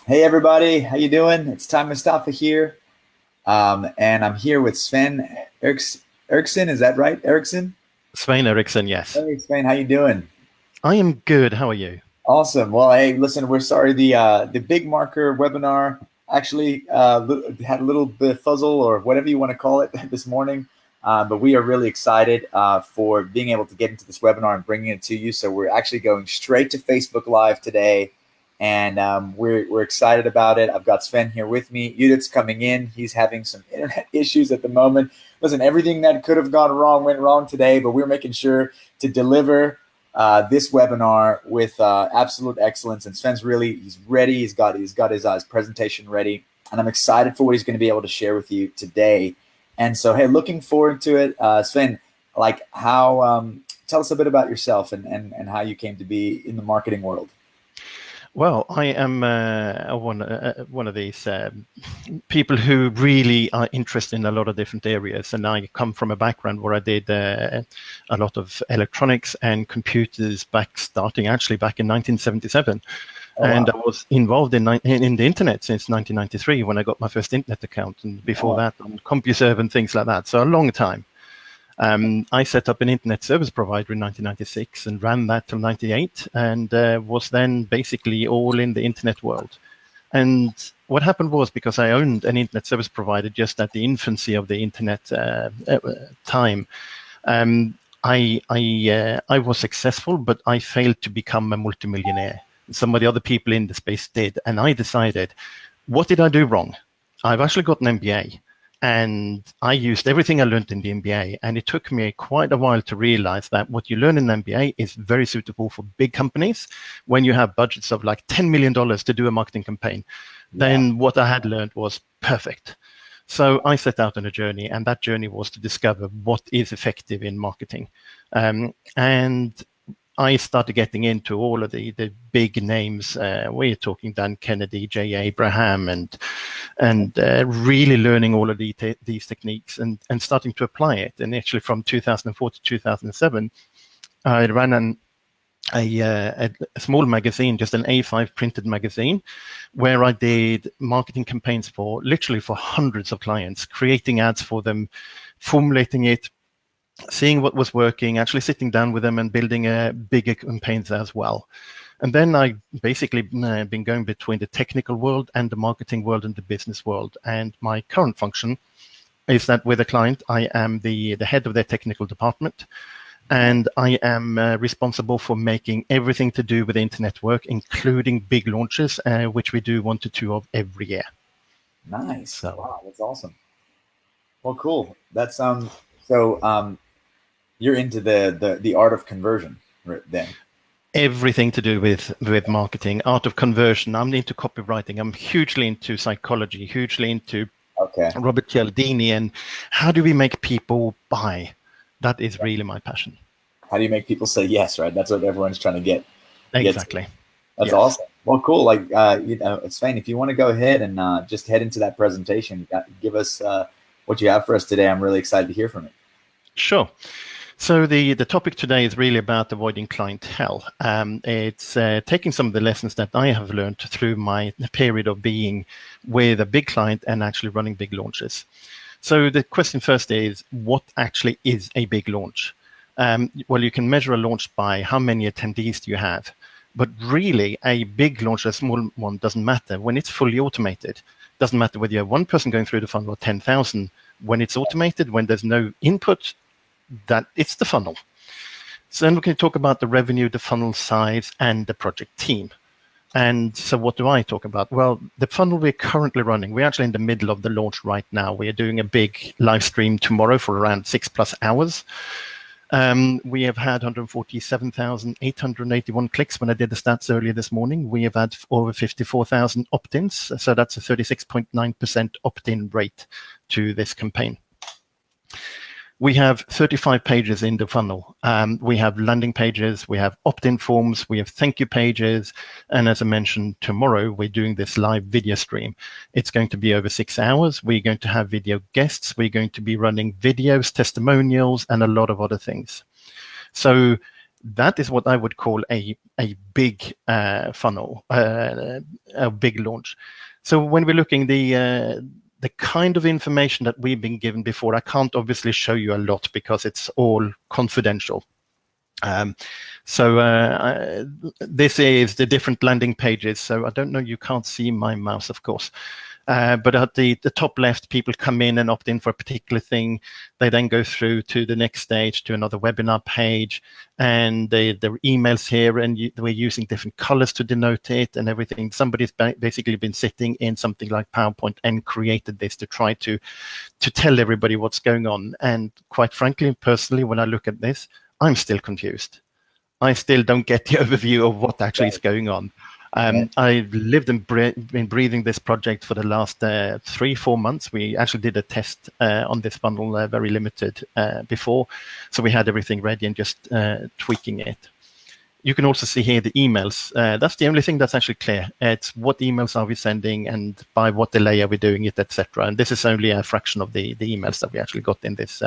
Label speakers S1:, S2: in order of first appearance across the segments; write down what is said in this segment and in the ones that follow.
S1: Hey everybody, how you doing? It's Time Mustafa here, and I'm here with Sven Eriksson. Is that right, Eriksson?
S2: Svein Eriksson, yes.
S1: Hey Sven, how you doing?
S2: I am good. How are you?
S1: Awesome. Well, hey, listen, we're sorry the big marker webinar actually had a little bit of fuzzle or whatever you want to call it this morning, but we are really excited for being able to get into this webinar and bringing it to you. So we're actually going straight to Facebook Live today, and we're excited about it. I've got Sven here with me. Judith's coming in. He's having some internet issues at the moment. Listen, everything that could have gone wrong went wrong today, but we're making sure to deliver this webinar with absolute excellence. And Sven's he's ready. He's got his presentation ready, and I'm excited for what he's going to be able to share with you today. And so, hey, looking forward to it. Sven, like tell us a bit about yourself and how you came to be in the marketing world.
S2: Well, I am one of these people who really are interested in a lot of different areas, and I come from a background where I did a lot of electronics and computers starting back in 1977.
S1: Oh,
S2: and
S1: wow.
S2: I was involved in the internet since 1993 when I got my first internet account, and before that on CompuServe and things like that. So a long time. I set up an internet service provider in 1996 and ran that till 98, and was then basically all in the internet world. And what happened was, because I owned an internet service provider just at the infancy of the internet time, I was successful, but I failed to become a multimillionaire. Some of the other people in the space did, and I decided, what did I do wrong? I've actually got an MBA. And I used everything I learned in the MBA, and it took me quite a while to realize that what you learn in the MBA is very suitable for big companies when you have budgets of like $10 million to do a marketing campaign. Yeah. Then what I had learned was perfect. So I set out on a journey, and that journey was to discover what is effective in marketing. And I started getting into all of the big names. We're talking Dan Kennedy, J. Abraham, and really learning all of these techniques and starting to apply it. And actually, from 2004 to 2007, I ran a small magazine, just an A5 printed magazine, where I did marketing campaigns for hundreds of clients, creating ads for them, formulating it, seeing what was working, actually sitting down with them and building bigger campaigns as well. And then I basically been going between the technical world and the marketing world and the business world. And my current function is that with a client, I am the head of their technical department. And I am responsible for making everything to do with the internet work, including big launches, which we do 1 to 2 of every year.
S1: Nice. So. Wow, that's awesome. Well, cool. That's so you're into the art of conversion then.
S2: Everything to do with marketing, art of conversion. I'm into copywriting. I'm hugely into psychology, hugely into Robert Cialdini, and how do we make people buy? That is really my passion.
S1: How do you make people say yes, right? That's what everyone's trying to get.
S2: Exactly.
S1: That's awesome. Well, cool. Like, Svein, if you want to go ahead and just head into that presentation, give us what you have for us today. I'm really excited to hear from it.
S2: Sure. So the topic today is really about avoiding clientele. It's taking some of the lessons that I have learned through my period of being with a big client and actually running big launches. So the question first is, what actually is a big launch? Well, you can measure a launch by how many attendees do you have. But really, a big launch or a small one doesn't matter. When it's fully automated, it doesn't matter whether you have one person going through the funnel or 10,000. When it's automated, when there's no input, that it's the funnel. So then we can talk about the revenue, the funnel size, and the project team. And so what do I talk about? Well, the funnel we're currently running, we're actually in the middle of the launch right now. We are doing a big live stream tomorrow for around 6+ hours. We have had 147,881 clicks when I did the stats earlier this morning. We have had over 54,000 opt-ins. So that's a 36.9% opt-in rate to this campaign. We have 35 pages in the funnel. We have landing pages, we have opt-in forms, we have thank you pages. And as I mentioned, tomorrow we're doing this live video stream. It's going to be over 6 hours. We're going to have video guests. We're going to be running videos, testimonials, and a lot of other things. So That is what I would call a big funnel, a big launch. So when we're looking the kind of information that we've been given before, I can't obviously show you a lot because it's all confidential. This is the different landing pages. So I don't know, you can't see my mouse, of course. But at the top left, people come in and opt in for a particular thing. They then go through to the next stage, to another webinar page, and there are emails here, and we're using different colors to denote it and everything. Somebody's basically been sitting in something like PowerPoint and created this to try to tell everybody what's going on. And quite frankly, personally, when I look at this, I'm still confused. I still don't get the overview of what actually is going on. I've lived and been breathing this project for the last 3-4 months. We actually did a test on this funnel, very limited before. So we had everything ready and just tweaking it. You can also see here the emails. That's the only thing that's actually clear. It's what emails are we sending and by what delay are we doing it, etc. And this is only a fraction of the emails that we actually got in this.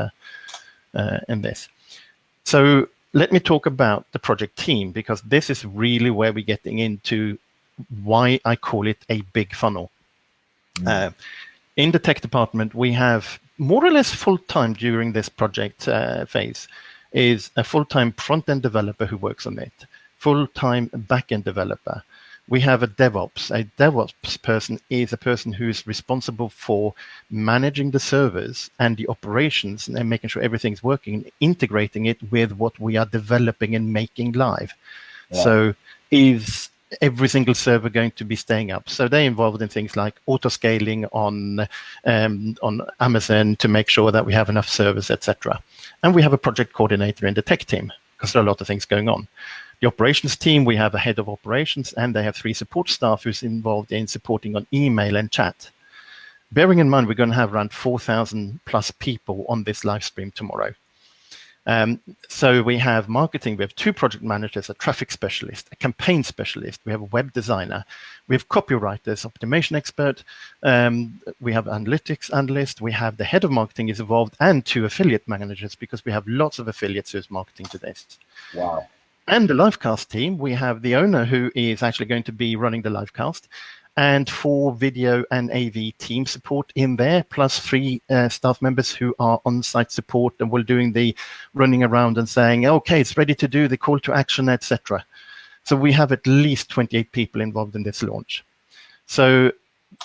S2: So let me talk about the project team, because this is really where we're getting into why I call it a big funnel. In the tech department, we have more or less full-time during this project phase is a full-time front-end developer who works on it, full-time back-end developer. We have a DevOps. A DevOps person is a person who is responsible for managing the servers and the operations and making sure everything's working and integrating it with what we are developing and making live. Yeah. So is every single server going to be staying up? So they're involved in things like auto-scaling on Amazon to make sure that we have enough servers, etc. And we have a project coordinator in the tech team because there are a lot of things going on. The operations team, we have a head of operations, and they have 3 support staff who's involved in supporting on email and chat. Bearing in mind, we're going to have around 4,000 plus people on this live stream tomorrow. So we have marketing, we have 2 project managers, a traffic specialist, a campaign specialist, we have a web designer, we have copywriters, optimization expert, we have analytics analyst, we have the head of marketing is involved, and 2 affiliate managers, because we have lots of affiliates who's marketing to this.
S1: Wow.
S2: And the livecast team, we have the owner who is actually going to be running the livecast, and 4 video and AV team support in there, plus 3 staff members who are on-site support and will doing the running around and saying, okay, it's ready to do the call to action, etc. So we have at least 28 people involved in this launch. So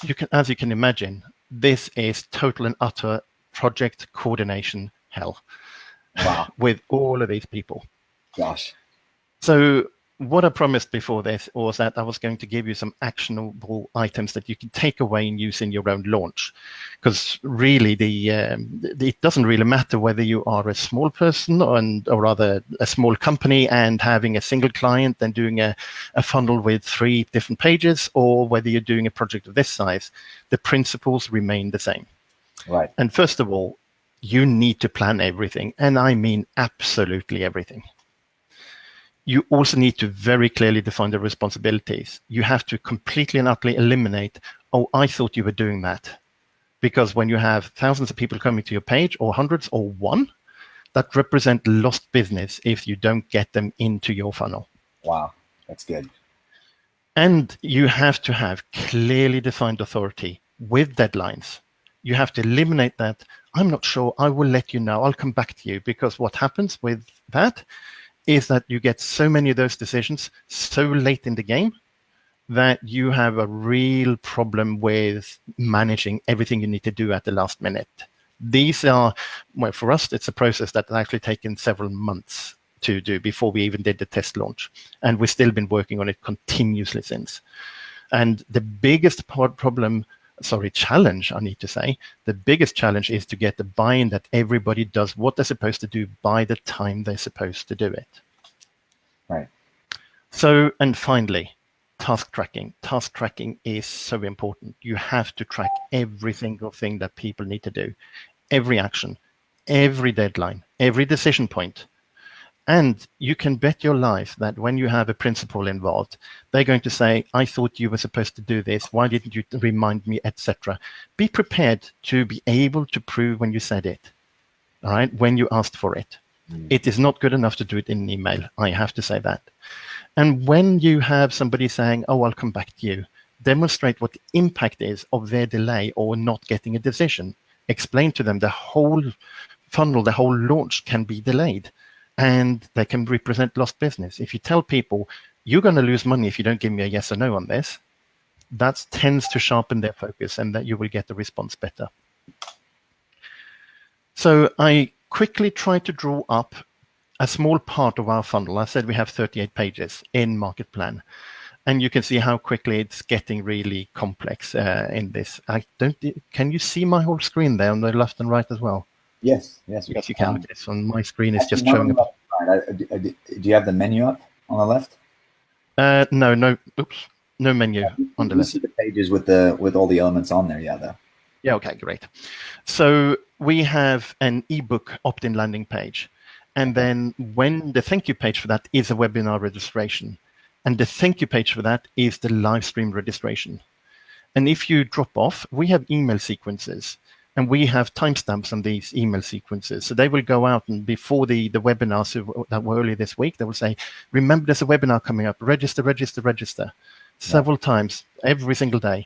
S2: you can, as you can imagine, this is total and utter project coordination hell.
S1: Wow.
S2: With all of these people.
S1: Gosh.
S2: So what I promised before this was that I was going to give you some actionable items that you can take away and use in your own launch. Because really, it doesn't really matter whether you are a small person or rather a small company and having a single client and doing a funnel with 3 different pages, or whether you're doing a project of this size. The principles remain the same.
S1: Right.
S2: And first of all, you need to plan everything. And I mean absolutely everything. You also need to very clearly define the responsibilities. You have to completely and utterly eliminate, oh, I thought you were doing that. Because when you have thousands of people coming to your page, or hundreds, or 1, that represent lost business if you don't get them into your funnel.
S1: Wow, that's good.
S2: And you have to have clearly defined authority with deadlines. You have to eliminate that. I'm not sure, I will let you know, I'll come back to you. Because what happens with that is that you get so many of those decisions so late in the game that you have a real problem with managing everything you need to do at the last minute. These are, well, for us, it's a process that has actually taken several months to do before we even did the test launch. And we've still been working on it continuously since. And the biggest challenge, I need to say, the biggest challenge is to get the buy-in that everybody does what they're supposed to do by the time they're supposed to do it.
S1: Right.
S2: So, and finally, task tracking. Task tracking is so important. You have to track every single thing that people need to do, every action, every deadline, every decision point. And you can bet your life that when you have a principal involved, they're going to say, I thought you were supposed to do this. Why didn't you remind me, etc. Be prepared to be able to prove when you said it, all right, when you asked for it. It is not good enough to do it in an email. I have to say that. And when you have somebody saying, oh, I'll come back to you, demonstrate what the impact is of their delay or not getting a decision. Explain to them the whole funnel, the whole launch can be delayed, and they can represent lost business. If you tell people, you're going to lose money if you don't give me a yes or no on this, that tends to sharpen their focus, and that you will get the response better. So I quickly try to draw up a small part of our funnel. I said we have 38 pages in MarketPlan, and you can see how quickly it's getting really complex in this. Can you see my whole screen there on the left and right as well?
S1: Yes,
S2: yes, you can. Okay, so on my screen is just showing up.
S1: Do you have the menu up on the left?
S2: No. Oops, no menu on the left.
S1: You see the pages with all the elements on there, though.
S2: Yeah. Okay. Great. So we have an ebook opt-in landing page, and then when the thank you page for that is a webinar registration, and the thank you page for that is the live stream registration. And if you drop off, we have email sequences. And we have timestamps on these email sequences. So they will go out, and before the webinars that were earlier this week, they will say, remember, there's a webinar coming up, register, several times, every single day.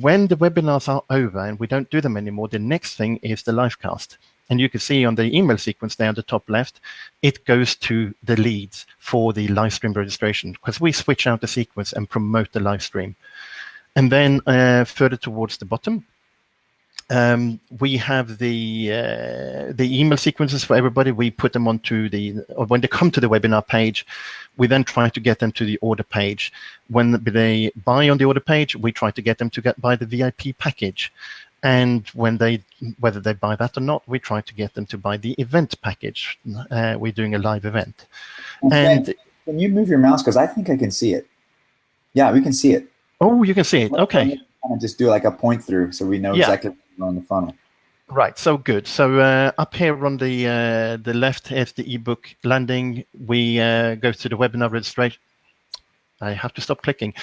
S2: When the webinars are over and we don't do them anymore, the next thing is the live cast. And you can see on the email sequence there on the top left, it goes to the leads for the live stream registration, because we switch out the sequence and promote the live stream. And then further towards the bottom, we have the email sequences for everybody. We put them onto when they come to the webinar page, we then try to get them to the order page. When they buy on the order page, we try to get them to buy the VIP package. And whether they buy that or not, we try to get them to buy the event package. We're doing a live event.
S1: And can you move your mouse? Because I think I can see it. Yeah, we can see it.
S2: Oh, you can see it. Okay.
S1: Kind of just do like a point through so we know exactly what's on the funnel.
S2: Right, so good. So up here on the left is the ebook landing. We go to the webinar registration. I have to stop clicking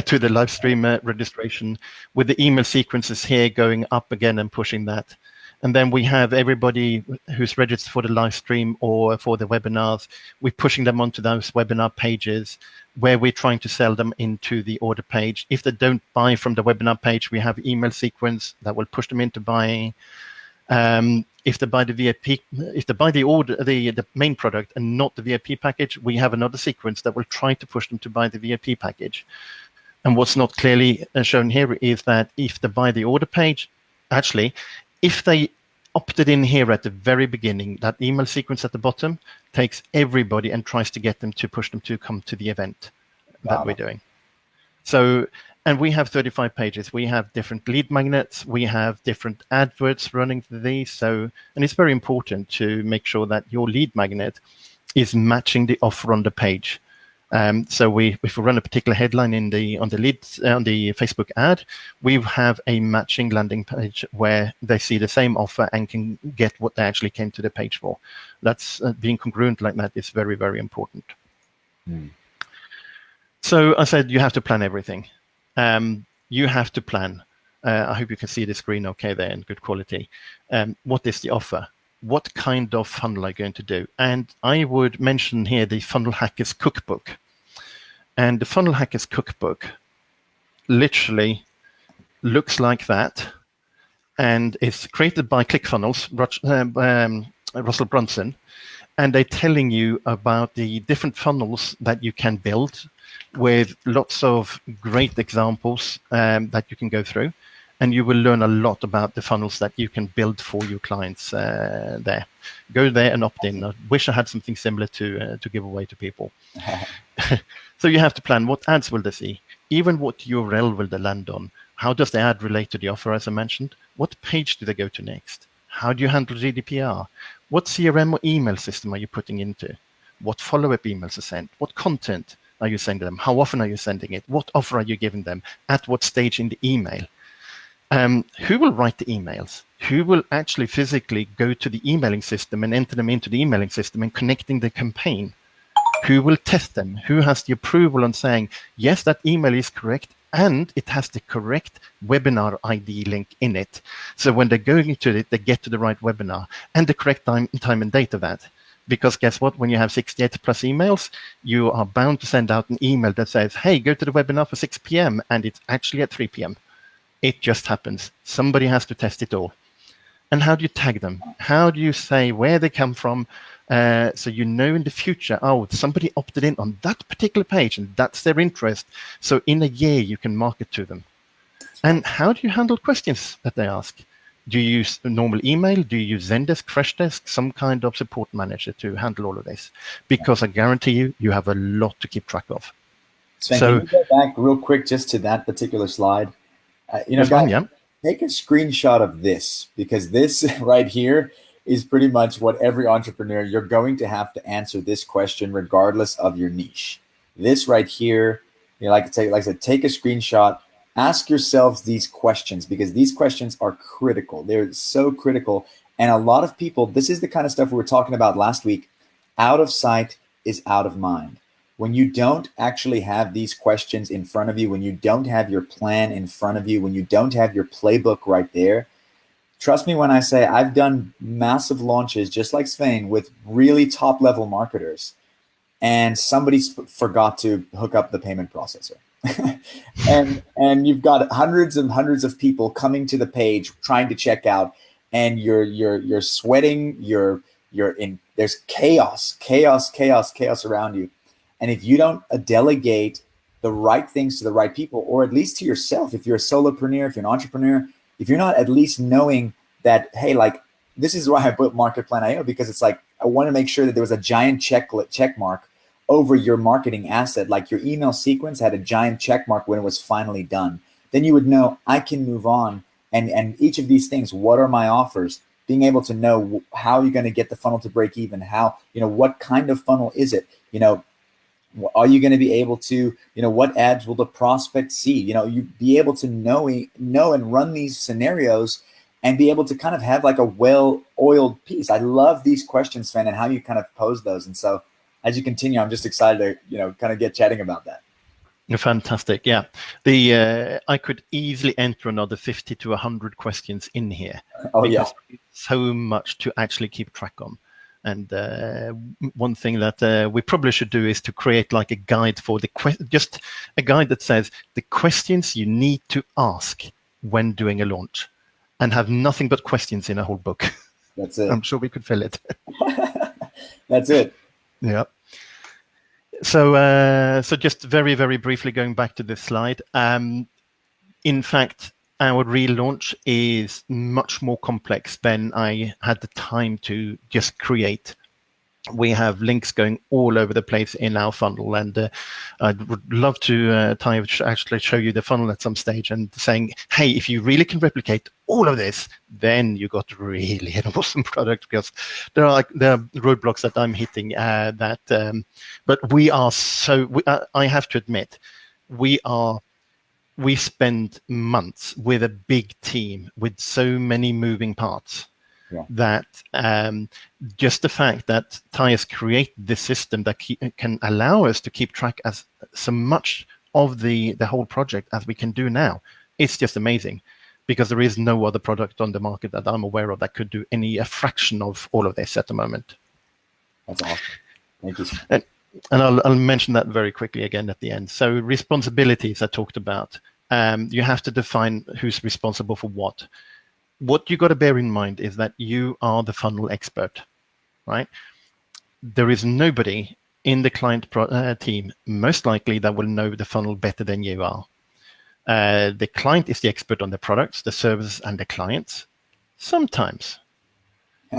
S2: to the live stream registration with the email sequences here going up again and pushing that. And then we have everybody who's registered for the live stream or for the webinars. We're pushing them onto those webinar pages where we're trying to sell them into the order page. If they don't buy from the webinar page, we have email sequence that will push them into buying. If they buy the VIP, if they buy the main product and not the VIP package, we have another sequence that will try to push them to buy the VIP package. And what's not clearly shown here is that if they buy the order page, actually, if they opted in here at the very beginning, that email sequence at the bottom takes everybody and tries to get them to push them to come to the event that we're doing. So, and we have 35 pages. We have different lead magnets. We have different adverts running through these. So, and it's very important to make sure that your lead magnet is matching the offer on the page. So if we run a particular headline on the Facebook ad, we have a matching landing page where they see the same offer and can get what they actually came to the page for. That's being congruent like that is very, very important. So I said you have to plan everything. You have to plan. I hope you can see the screen okay there in good quality. What is the offer? What kind of funnel are you going to do? And I would mention here the Funnel Hackers Cookbook. And the Funnel Hackers Cookbook literally looks like that. And it's created by ClickFunnels, Russell Brunson. And they're telling you about the different funnels that you can build with lots of great examples that you can go through. And you will learn a lot about the funnels that you can build for your clients there. Go there and opt in. I wish I had something similar to give away to people. So you have to plan what ads will they see, even what URL will they land on. How does the ad relate to the offer, as I mentioned? What page do they go to next? How do you handle GDPR? What CRM or email system are you putting into? What follow-up emails are sent? What content are you sending them? How often are you sending it? What offer are you giving them? At what stage in the email? Who will write the emails? Who will actually physically go to the emailing system and enter them into the emailing system and connecting the campaign? Who will test them? Who has the approval on saying, yes, that email is correct and it has the correct webinar ID link in it. So when they're going to it, they get to the right webinar and the correct time and date of that. Because guess what? When you have 68 plus emails, you are bound to send out an email that says, hey, go to the webinar for 6 p.m. and it's actually at 3 p.m. It just happens. Somebody has to test it all. And how do you tag them? How do you say where they come from? So you know in the future, oh, somebody opted in on that particular page and that's their interest. So in a year, you can market to them. And how do you handle questions that they ask? Do you use a normal email? Do you use Zendesk, Freshdesk, some kind of support manager to handle all of this? Because I guarantee you, you have a lot to keep track of.
S1: Sven, can you go back real quick just to that particular slide? Guys, take a screenshot of this, because this right here is pretty much what every entrepreneur, you're going to have to answer this question regardless of your niche. This right here, like I said, take a screenshot. Ask yourselves these questions, because these questions are critical. They're so critical. And a lot of people, this is the kind of stuff we were talking about last week. Out of sight is out of mind. When you don't actually have these questions in front of you, when you don't have your plan in front of you, when you don't have your playbook right there, trust me when I say I've done massive launches just like Svein with really top level marketers, and somebody forgot to hook up the payment processor. and you've got hundreds and hundreds of people coming to the page trying to check out, and you're sweating, you're in, there's chaos around you. And if you don't delegate the right things to the right people, or at least to yourself, if you're a solopreneur, if you're an entrepreneur, if you're not at least knowing that, hey, like, this is why I put MarketPlan.io, because it's like, I want to make sure that there was a giant check mark over your marketing asset. Like your email sequence had a giant check mark when it was finally done. Then you would know I can move on. And each of these things, what are my offers? Being able to know how you're going to get the funnel to break even, how, what kind of funnel is it? Are you going to be able to, what ads will the prospect see? You be able to know and run these scenarios and be able to kind of have like a well-oiled piece. I love these questions, Sven, and how you kind of pose those. And so as you continue, I'm just excited to, kind of get chatting about that.
S2: Fantastic. Yeah. I could easily enter another 50 to 100 questions in here.
S1: Oh, yeah.
S2: It's so much to actually keep track on. And one thing that we probably should do is to create like a guide for just a guide that says the questions you need to ask when doing a launch, and have nothing but questions in a whole book.
S1: That's it.
S2: I'm sure we could fill it.
S1: That's it.
S2: Yeah. So just very, very briefly going back to this slide. In fact, our relaunch is much more complex than I had the time to just create. We have links going all over the place in our funnel, and I would love to actually show you the funnel at some stage and saying, hey, if you really can replicate all of this, then you got really an awesome product, because there are roadblocks that I'm hitting but we are I have to admit, we spend months with a big team with so many moving parts. Yeah. That just the fact that Ty has created this system that can allow us to keep track as so much of the whole project as we can do now, it's just amazing, because there is no other product on the market that I'm aware of that could do a fraction of all of this at the moment.
S1: That's awesome. Thank you.
S2: And I'll mention that very quickly again at the end. So responsibilities I talked about. You have to define who's responsible for what. What you got to bear in mind is that you are the funnel expert, right? There is nobody in the client team, most likely, that will know the funnel better than you are. The client is the expert on the products, the services, and the clients. Sometimes.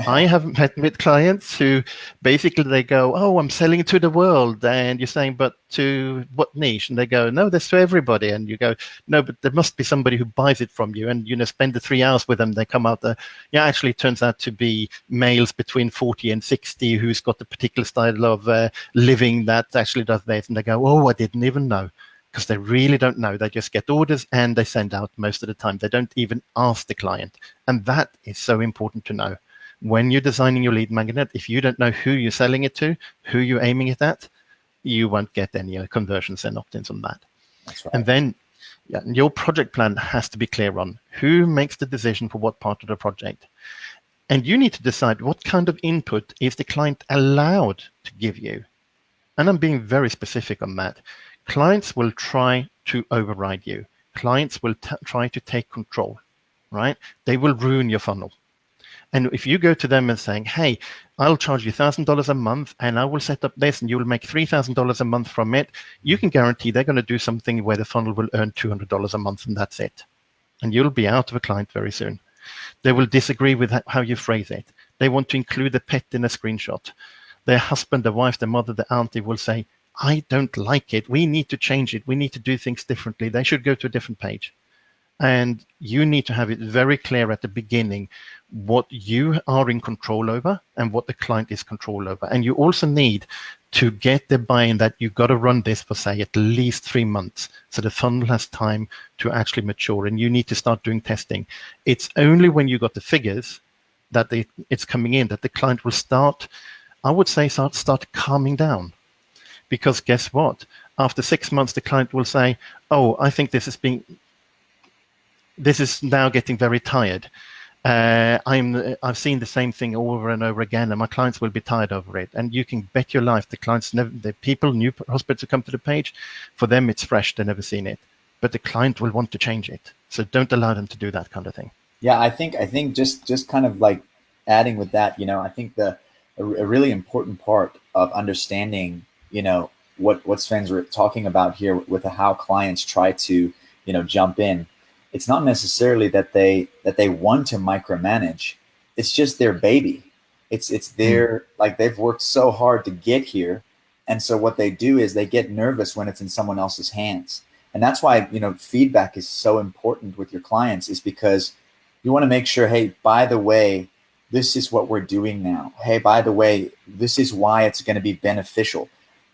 S2: I have met with clients who basically they go, oh, I'm selling it to the world. And you're saying, but to what niche? And they go, no, that's to everybody. And you go, no, but there must be somebody who buys it from you. And, spend the 3 hours with them. They come out actually it turns out to be males between 40 and 60 who's got a particular style of living that actually does this. And they go, oh, I didn't even know. Because they really don't know. They just get orders and they send out most of the time. They don't even ask the client. And that is so important to know. When you're designing your lead magnet, if you don't know who you're selling it to, who you're aiming it at, you won't get any conversions and opt-ins on that.
S1: That's right.
S2: And then your project plan has to be clear on who makes the decision for what part of the project. And you need to decide what kind of input is the client allowed to give you. And I'm being very specific on that. Clients will try to override you. Clients will try to take control, right? They will ruin your funnel. And if you go to them and saying, hey, I'll charge you $1,000 a month and I will set up this and you will make $3,000 a month from it, you can guarantee they're going to do something where the funnel will earn $200 a month and that's it. And you'll be out of a client very soon. They will disagree with how you phrase it. They want to include a pet in a screenshot. Their husband, their wife, their mother, their auntie will say, I don't like it. We need to change it. We need to do things differently. They should go to a different page. And you need to have it very clear at the beginning what you are in control over and what the client is control over. And you also need to get the buy-in that you've got to run this for, say, at least 3 months. So the funnel has time to actually mature and you need to start doing testing. It's only when you got the figures that it's coming in that the client will start, I would say, start calming down. Because guess what? After 6 months, the client will say, oh, I think this is now getting very tired. I've seen the same thing over and over again, and my clients will be tired over it. And you can bet your life the people, new prospects who come to the page, for them it's fresh, they've never seen it. But the client will want to change it. So don't allow them to do that kind of thing.
S1: Yeah, I think just kind of like adding with that, I think a really important part of understanding, what Sven's talking about here with how clients try to, jump in. It's not necessarily that they want to micromanage. It's just their baby. It's their, like, they've worked so hard to get here. And so what they do is they get nervous when it's in someone else's hands. And that's why, feedback is so important with your clients, is because you want to make sure, hey, by the way, this is what we're doing now. Hey, by the way, this is why it's going to be beneficial.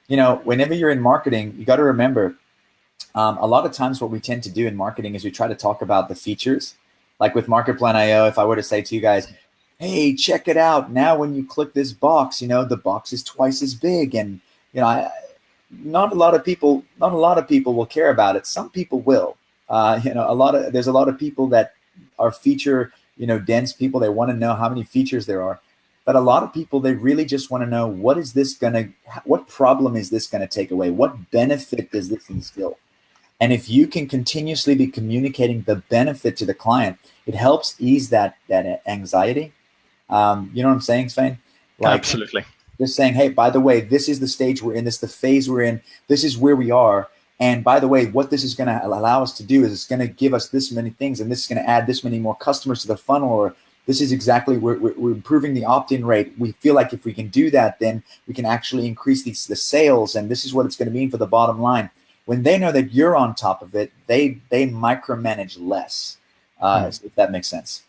S1: Whenever you're in marketing, you got to remember, a lot of times what we tend to do in marketing is we try to talk about the features. Like with MarketPlan.io, if I were to say to you guys, hey, check it out. Now when you click this box, the box is twice as big. And, not a lot of people will care about it. Some people will. There's a lot of people that are feature, dense people. They want to know how many features there are. But a lot of people, they really just want to know, what problem is this going to take away? What benefit does this instill? And if you can continuously be communicating the benefit to the client, it helps ease that anxiety. You know what I'm saying, Svein?
S2: Absolutely.
S1: Just saying, hey, by the way, this is the stage we're in, this is the phase we're in, this is where we are. And by the way, what this is going to allow us to do is it's going to give us this many things, and this is going to add this many more customers to the funnel, or this is exactly, we're improving the opt-in rate. We feel like if we can do that, then we can actually increase the sales, and this is what it's going to mean for the bottom line. When they know that you're on top of it, they micromanage less, if that makes sense.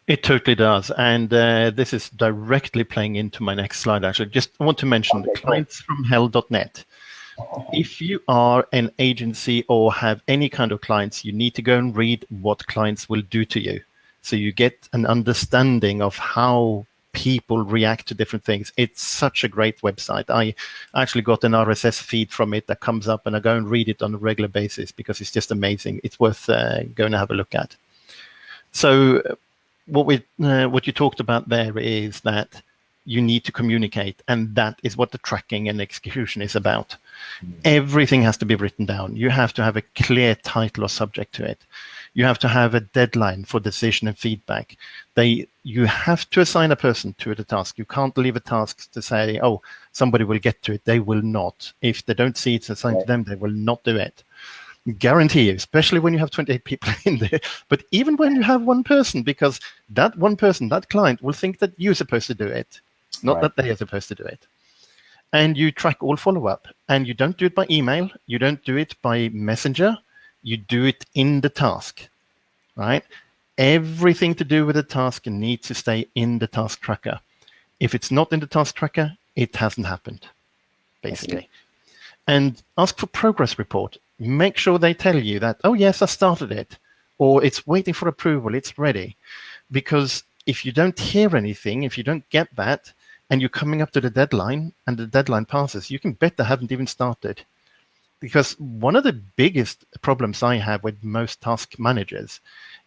S2: It totally does. And this is directly playing into my next slide, actually. Just want to mention clientsfromhell.net. If you are an agency or have any kind of clients, you need to go and read what clients will do to you. So you get an understanding of how people react to different things. It's such a great website. I actually got an RSS feed from it that comes up, and I go and read it on a regular basis because it's just amazing. It's worth going to have a look at. So what you talked about there is that you need to communicate, and that is what the tracking and execution is about. Everything has to be written down. You have to have a clear title or subject to it. You have to have a deadline for decision and feedback. You have to assign a person to the task. You can't leave a task to say, oh, somebody will get to it. They will not. If they don't see it's assigned to them, they will not do it. Guarantee you, especially when you have 28 people in there, but even when you have one person, because that one person, that client, will think that you're supposed to do it, not that they are supposed to do it. And you track all follow-up, and you don't do it by email, you don't do it by messenger, you do it in the task, right? Everything to do with the task needs to stay in the task tracker. If it's not in the task tracker, it hasn't happened, basically. And ask for progress report. Make sure they tell you that, oh, yes, I started it, or it's waiting for approval, it's ready. Because if you don't hear anything, if you don't get that, and you're coming up to the deadline, and the deadline passes, you can bet they haven't even started. Because one of the biggest problems I have with most task managers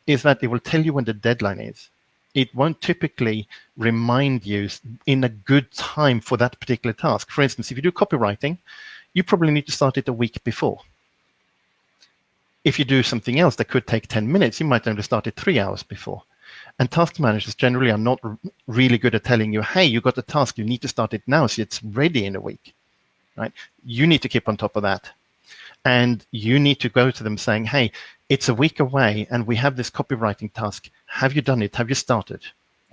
S2: is that they will tell you when the deadline is. it won't typically remind you in a good time for that particular task. For instance, if you do copywriting, you probably need to start it a week before. If you do something else that could take 10 minutes, you might only start it 3 hours before. And task managers generally are not really good at telling you, hey, you got a task, you need to start it now so it's ready in a week, right? You need to keep on top of that. And you need to go to them saying, hey, it's a week away and we have this copywriting task. Have you done it? Have you started?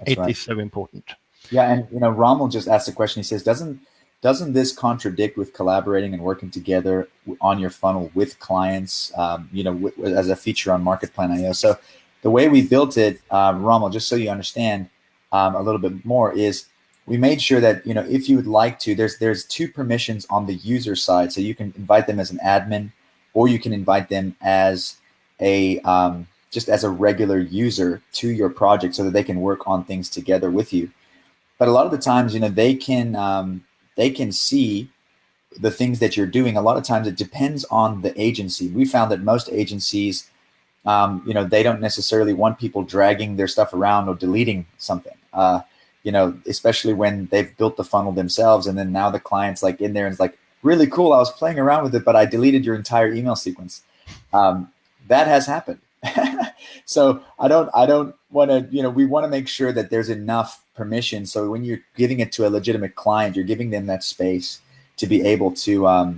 S2: It is so important.
S1: Yeah, and Rommel just asked a question. He says, doesn't this contradict with collaborating and working together on your funnel with clients, as a feature on MarketPlan.io? So the way we built it, Rommel, just so you understand a little bit more, is we made sure that, if you would like to, there's 2 permissions on the user side. So you can invite them as an admin, or you can invite them as a just as a regular user to your project so that they can work on things together with you. But a lot of the times, they can see the things that you're doing. A lot of times it depends on the agency. We found that most agencies, they don't necessarily want people dragging their stuff around or deleting something, especially when they've built the funnel themselves. And then now the client's like in there and it's like, really cool, I was playing around with it, but I deleted your entire email sequence. That has happened. So I don't want to, we want to make sure that there's enough permission. So when you're giving it to a legitimate client, you're giving them that space to be able to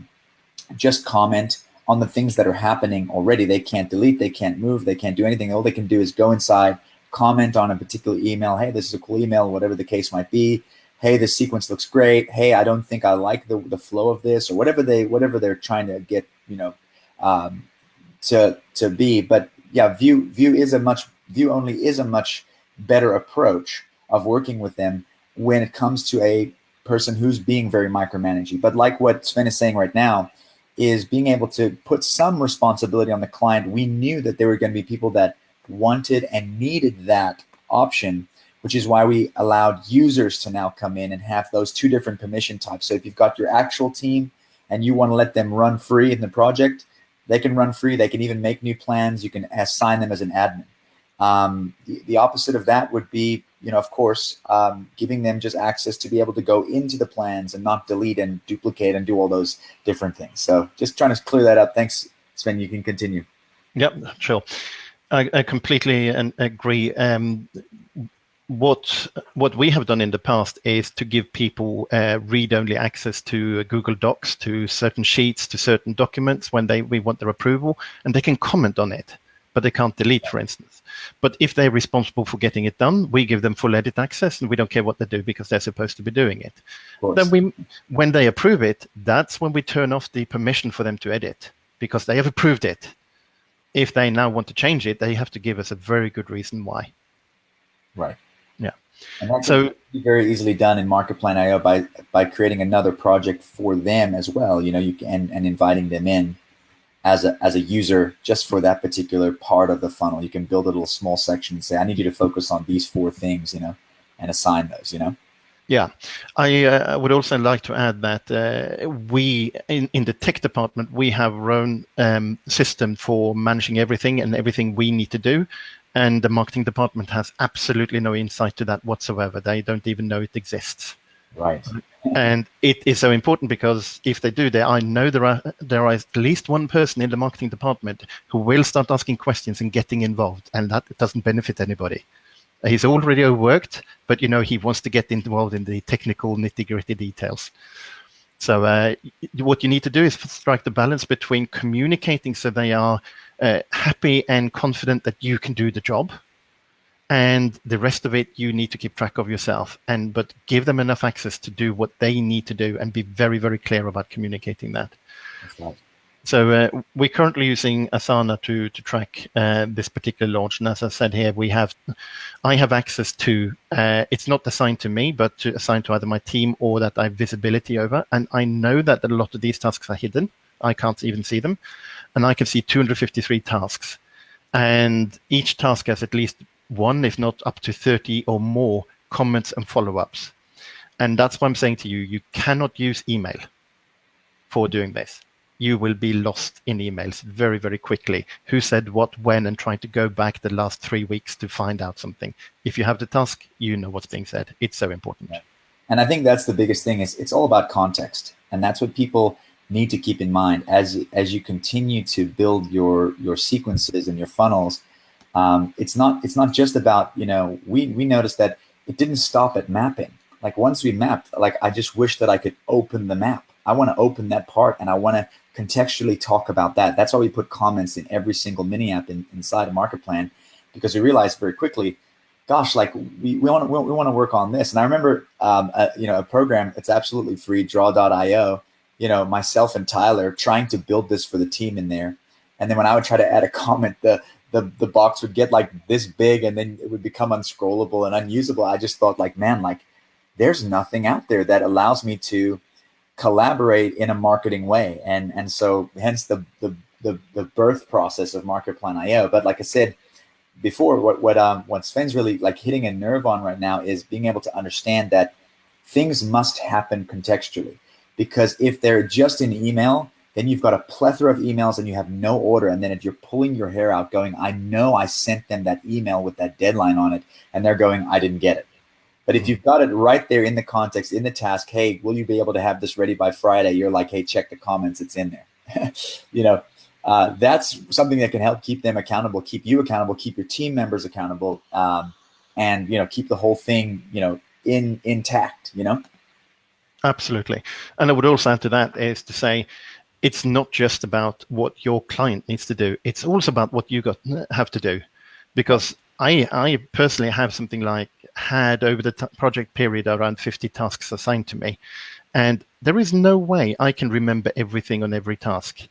S1: just comment on the things that are happening already. They can't delete, they can't move, they can't do anything. All they can do is go inside, comment on a particular email. Hey, this is a cool email, whatever the case might be. Hey, this sequence looks great. Hey, I don't think I like the flow of this, or whatever they're trying to get, to be. But yeah, view only is a much better approach of working with them when it comes to a person who's being very micromanaging. But like what Sven is saying right now, is being able to put some responsibility on the client. We knew that there were going to be people that wanted and needed that option, which is why we allowed users to now come in and have those 2 different permission types. So if you've got your actual team and you want to let them run free in the project, they can run free. They can even make new plans. You can assign them as an admin. The opposite of that would be, of course, giving them just access to be able to go into the plans and not delete and duplicate and do all those different things. So just trying to clear that up. Thanks, Sven. You can continue.
S2: Yep, sure. I completely agree. What we have done in the past is to give people read-only access to Google Docs, to certain sheets, to certain documents when we want their approval, and they can comment on it, but they can't delete, for instance. But if they're responsible for getting it done, we give them full edit access, and we don't care what they do because they're supposed to be doing it. Then when they approve it, that's when we turn off the permission for them to edit, because they have approved it. If they now want to change it, they have to give us a very good reason why.
S1: Right.
S2: Yeah.
S1: And that can be very easily done in MarketPlan.io by creating another project for them as well. You can and inviting them in as a user just for that particular part of the funnel. You can build a little small section and say, I need you to focus on these 4 things, and assign those,
S2: Yeah, I would also like to add that we, in the tech department, we have our own system for managing everything and everything we need to do. And the marketing department has absolutely no insight to that whatsoever. They don't even know it exists.
S1: Right.
S2: And it is so important because if they do, I know there are at least one person in the marketing department who will start asking questions and getting involved, and that doesn't benefit anybody. He's already overworked, but he wants to get involved in the technical nitty-gritty details. So what you need to do is strike the balance between communicating so they are happy and confident that you can do the job, and the rest of it you need to keep track of yourself. But give them enough access to do what they need to do, and be very, very clear about communicating that.
S1: That's right.
S2: So we're currently using Asana to track this particular launch. And as I said here, I have access to, it's not assigned to me, but assigned to either my team or that I have visibility over. And I know that a lot of these tasks are hidden. I can't even see them. And I can see 253 tasks. And each task has at least 1, if not up to 30 or more comments and follow-ups. And that's why I'm saying to you, you cannot use email for doing this. you will be lost in emails very, very quickly. Who said what, when, and trying to go back the last 3 weeks to find out something. If you have the task, you know what's being said. It's so important.
S1: Yeah. And I think that's the biggest thing is it's all about context. And that's what people need to keep in mind as you continue to build your sequences and your funnels. It's not just about, we noticed that it didn't stop at mapping. Like once we mapped, like I just wish that I could open the map. I want to open that part and I want to contextually talk about that. That's why we put comments in every single mini app inside of MarketPlan, because we realized very quickly, gosh, like we want to work on this. And I remember, a program, it's absolutely free, draw.io, myself and Tyler trying to build this for the team in there. And then when I would try to add a comment, the box would get like this big and then it would become unscrollable and unusable. I just thought like, man, like there's nothing out there that allows me to collaborate in a marketing way. And so hence the birth process of MarketPlan.io. But like I said before, what Sven's really like hitting a nerve on right now is being able to understand that things must happen contextually, because if they're just in email, then you've got a plethora of emails and you have no order. And then if you're pulling your hair out going, I know I sent them that email with that deadline on it, and they're going, I didn't get it. But if you've got it right there in the context, in the task, hey, will you be able to have this ready by Friday? You're like, hey, check the comments, it's in there. That's something that can help keep them accountable, keep you accountable, keep your team members accountable, and keep the whole thing, intact,
S2: Absolutely. And I would also add to that is to say, it's not just about what your client needs to do. It's also about what you have to do, because I personally have something like had over the project period around 50 tasks assigned to me, and there is no way I can remember everything on every task.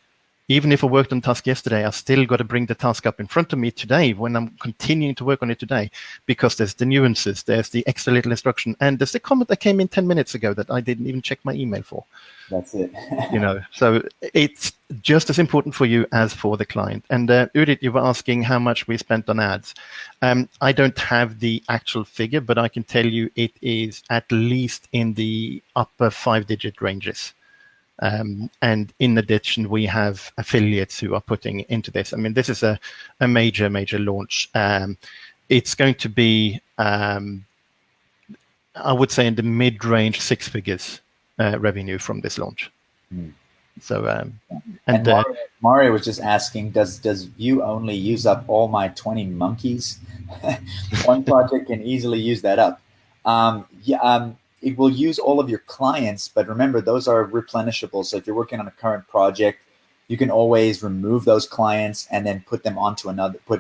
S2: Even if I worked on task yesterday, I still got to bring the task up in front of me today when I'm continuing to work on it today, because there's the nuances, there's the extra little instruction, and there's the comment that came in 10 minutes ago that I didn't even check my email for.
S1: That's it.
S2: So it's just as important for you as for the client. And Udit, you were asking how much we spent on ads. I don't have the actual figure, but I can tell you it is at least in the upper 5-digit ranges. And in addition, we have affiliates who are putting into this. I mean, this is a major launch. It's going to be, I would say, in the mid-range 6 figures revenue from this launch. So,
S1: and Mario was just asking, does Vue only use up all my 20 monkeys? One project can easily use that up. It will use all of your clients, but remember, those are replenishable. So if you're working on a current project, you can always remove those clients and then put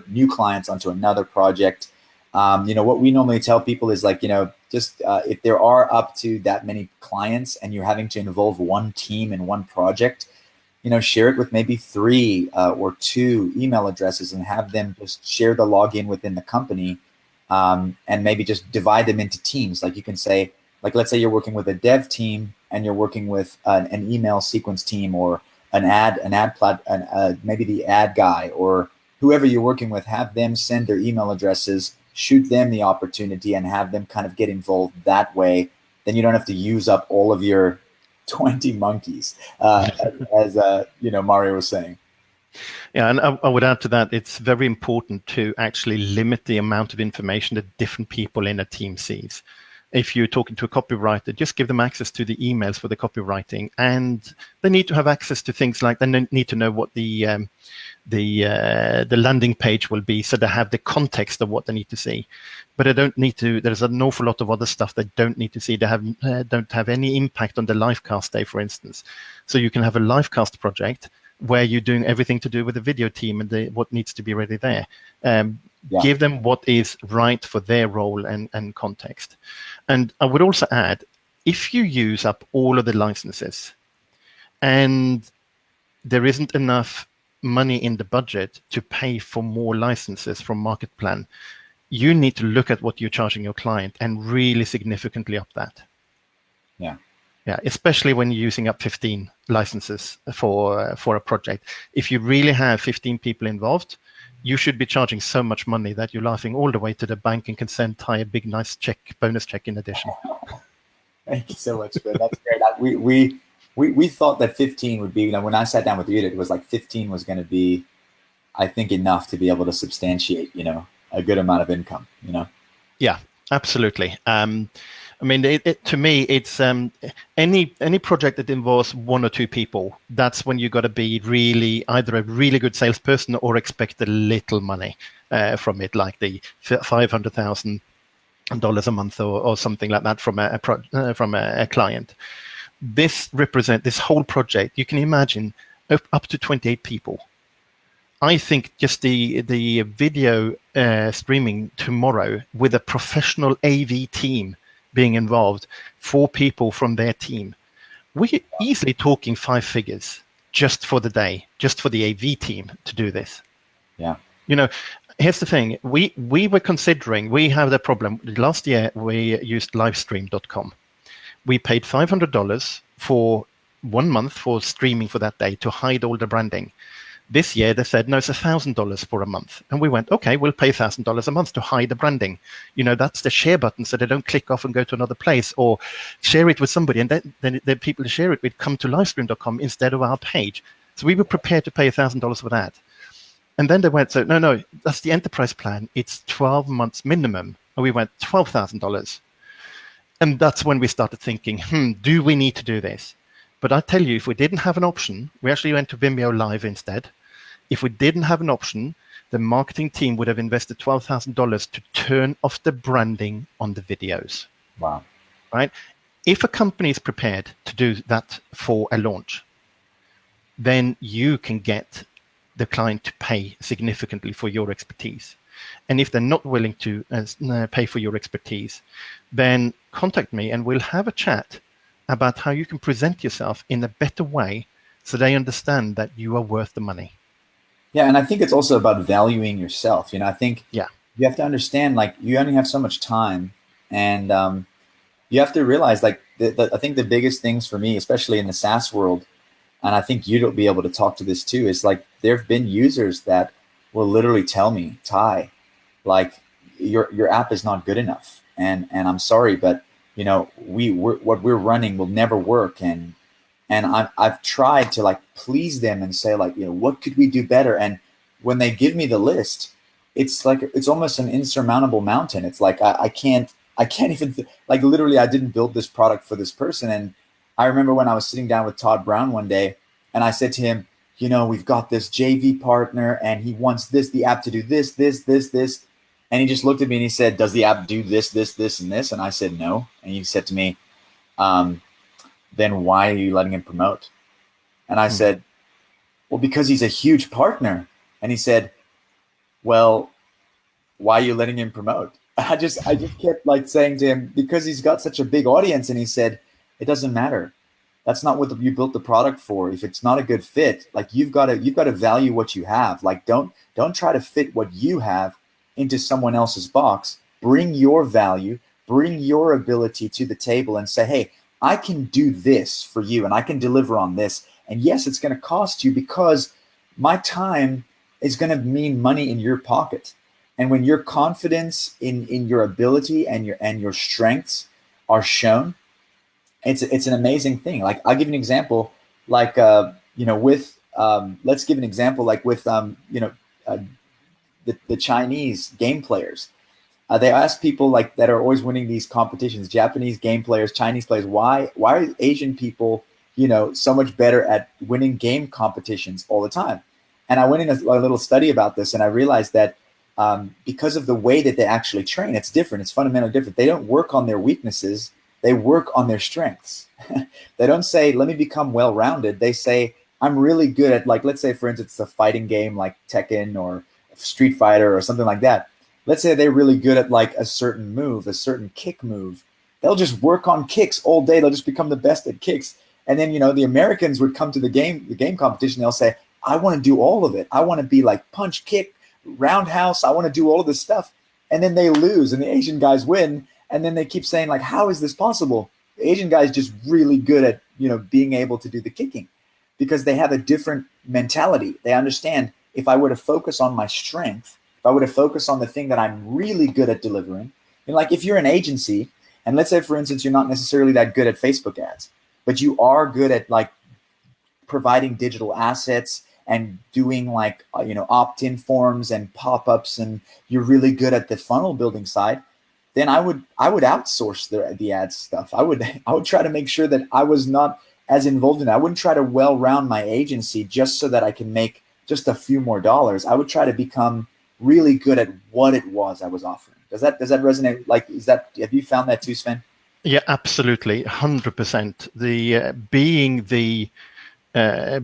S1: new clients onto another project. What we normally tell people is like, just if there are up to that many clients and you're having to involve one team in one project, share it with maybe 3 or 2 email addresses and have them just share the login within the company, and maybe just divide them into teams. Like you can say, like, let's say you're working with a dev team and you're working with an email sequence team or maybe the ad guy or whoever you're working with, have them send their email addresses, shoot them the opportunity and have them kind of get involved that way. Then you don't have to use up all of your 20 monkeys, as Mario was saying.
S2: Yeah, and I would add to that, it's very important to actually limit the amount of information that different people in a team sees. If you're talking to a copywriter, just give them access to the emails for the copywriting, and they need to have access to things like they need to know what the landing page will be, so they have the context of what they need to see. But they don't need to. There's an awful lot of other stuff they don't need to see. They don't have any impact on the livecast day, for instance. So you can have a livecast project where you're doing everything to do with the video team and what needs to be ready there. Give them what is right for their role and context. And I would also add, if you use up all of the licenses and there isn't enough money in the budget to pay for more licenses from MarketPlan, you need to look at what you're charging your client and really significantly up that. Yeah, especially when you're using up 15 licenses for a project. If you really have 15 people involved, you should be charging so much money that you're laughing all the way to the bank and can send Ty a big, nice bonus check in addition.
S1: Thank you so much, man. That's great. we thought that 15 would be, when I sat down with you, it was like 15 was going to be, I think, enough to be able to substantiate, a good amount of income,
S2: Yeah, absolutely. I mean, to me, it's any project that involves one or two people. That's when you got to be really either a really good salesperson or expect a little money from it, like the $500,000 a month or something like that from a client. This whole project. You can imagine up to 28 people. I think just the video streaming tomorrow with a professional AV team being involved, 4 people from their team, we're easily talking 5 figures just for the day, just for the AV team to do this.
S1: Yeah.
S2: Here's the thing. We were considering, we have the problem. Last year, we used livestream.com. We paid $500 for 1 month for streaming for that day to hide all the branding. This year, they said, no, it's $1,000 for a month. And we went, okay, we'll pay $1,000 a month to hide the branding. That's the share button so they don't click off and go to another place or share it with somebody. And then the people who share it would come to livestream.com instead of our page. So we were prepared to pay $1,000 for that. And then they went, so no, that's the enterprise plan. It's 12 months minimum. And we went, $12,000. And that's when we started thinking, do we need to do this? But I tell you, if we didn't have an option, we actually went to Vimeo Live instead. If we didn't have an option, the marketing team would have invested $12,000 to turn off the branding on the videos.
S1: Wow.
S2: Right? If a company is prepared to do that for a launch, then you can get the client to pay significantly for your expertise. And if they're not willing to pay for your expertise, then contact me and we'll have a chat about how you can present yourself in a better way so they understand that you are worth the money.
S1: Yeah, and I think it's also about valuing yourself. I think
S2: you
S1: have to understand, like, you only have so much time, and you have to realize, like, I think the biggest things for me, especially in the SaaS world, and I think you'll be able to talk to this too, is like there have been users that will literally tell me, Ty, like, your app is not good enough, and I'm sorry, but what we're running will never work, and I've tried to, like, please them and say, like, what could we do better? And when they give me the list, it's like, it's almost an insurmountable mountain. It's like, I can't even, like, literally, I didn't build this product for this person. And I remember when I was sitting down with Todd Brown one day, and I said to him, we've got this JV partner, and he wants the app to do this. And he just looked at me and he said, does the app do this, and this? And I said, no. And he said to me, then why are you letting him promote? And I said, well, because he's a huge partner. And he said, well, why are you letting him promote? I just kept, like, saying to him, because he's got such a big audience. And he said, it doesn't matter. That's not what you built the product for. If it's not a good fit, like, you've got to value what you have. Like, don't try to fit what you have into someone else's box. Bring your value, bring your ability to the table and say, hey, I can do this for you and I can deliver on this. And yes, it's going to cost you, because my time is going to mean money in your pocket. And when your confidence in your ability and your strengths are shown, it's an amazing thing. Like, I'll give you an example, like, with, let's give an example, like with, the Chinese game players. They ask people, like, that are always winning these competitions, Japanese game players, Chinese players, why are Asian people, so much better at winning game competitions all the time? And I went in a little study about this, and I realized that because of the way that they actually train, it's different. It's fundamentally different. They don't work on their weaknesses. They work on their strengths. They don't say, let me become well-rounded. They say, I'm really good at, like, let's say, for instance, a fighting game like Tekken or Street Fighter or something like that. Let's say they're really good at, like, a certain move, a certain kick move. They'll just work on kicks all day. They'll just become the best at kicks. And then, the Americans would come to the game competition. They'll say, I want to do all of it. I want to be like punch, kick, roundhouse. I want to do all of this stuff. And then they lose and the Asian guys win. And then they keep saying, like, how is this possible? The Asian guy is just really good at, being able to do the kicking, because they have a different mentality. They understand, if I were to focus on my strength, if I were to focus on the thing that I'm really good at delivering, like, if you're an agency, and let's say, for instance, you're not necessarily that good at Facebook ads, but you are good at like providing digital assets and doing like opt-in forms and pop-ups, and you're really good at the funnel building side, then I would outsource the ads stuff. I would try to make sure that I was not as involved in it. I wouldn't try to well round my agency just so that I can make just a few more dollars. I would try to become really good at what it was I was offering. Does that resonate? Like, have you found that too, Sven?
S2: Yeah, absolutely, 100%.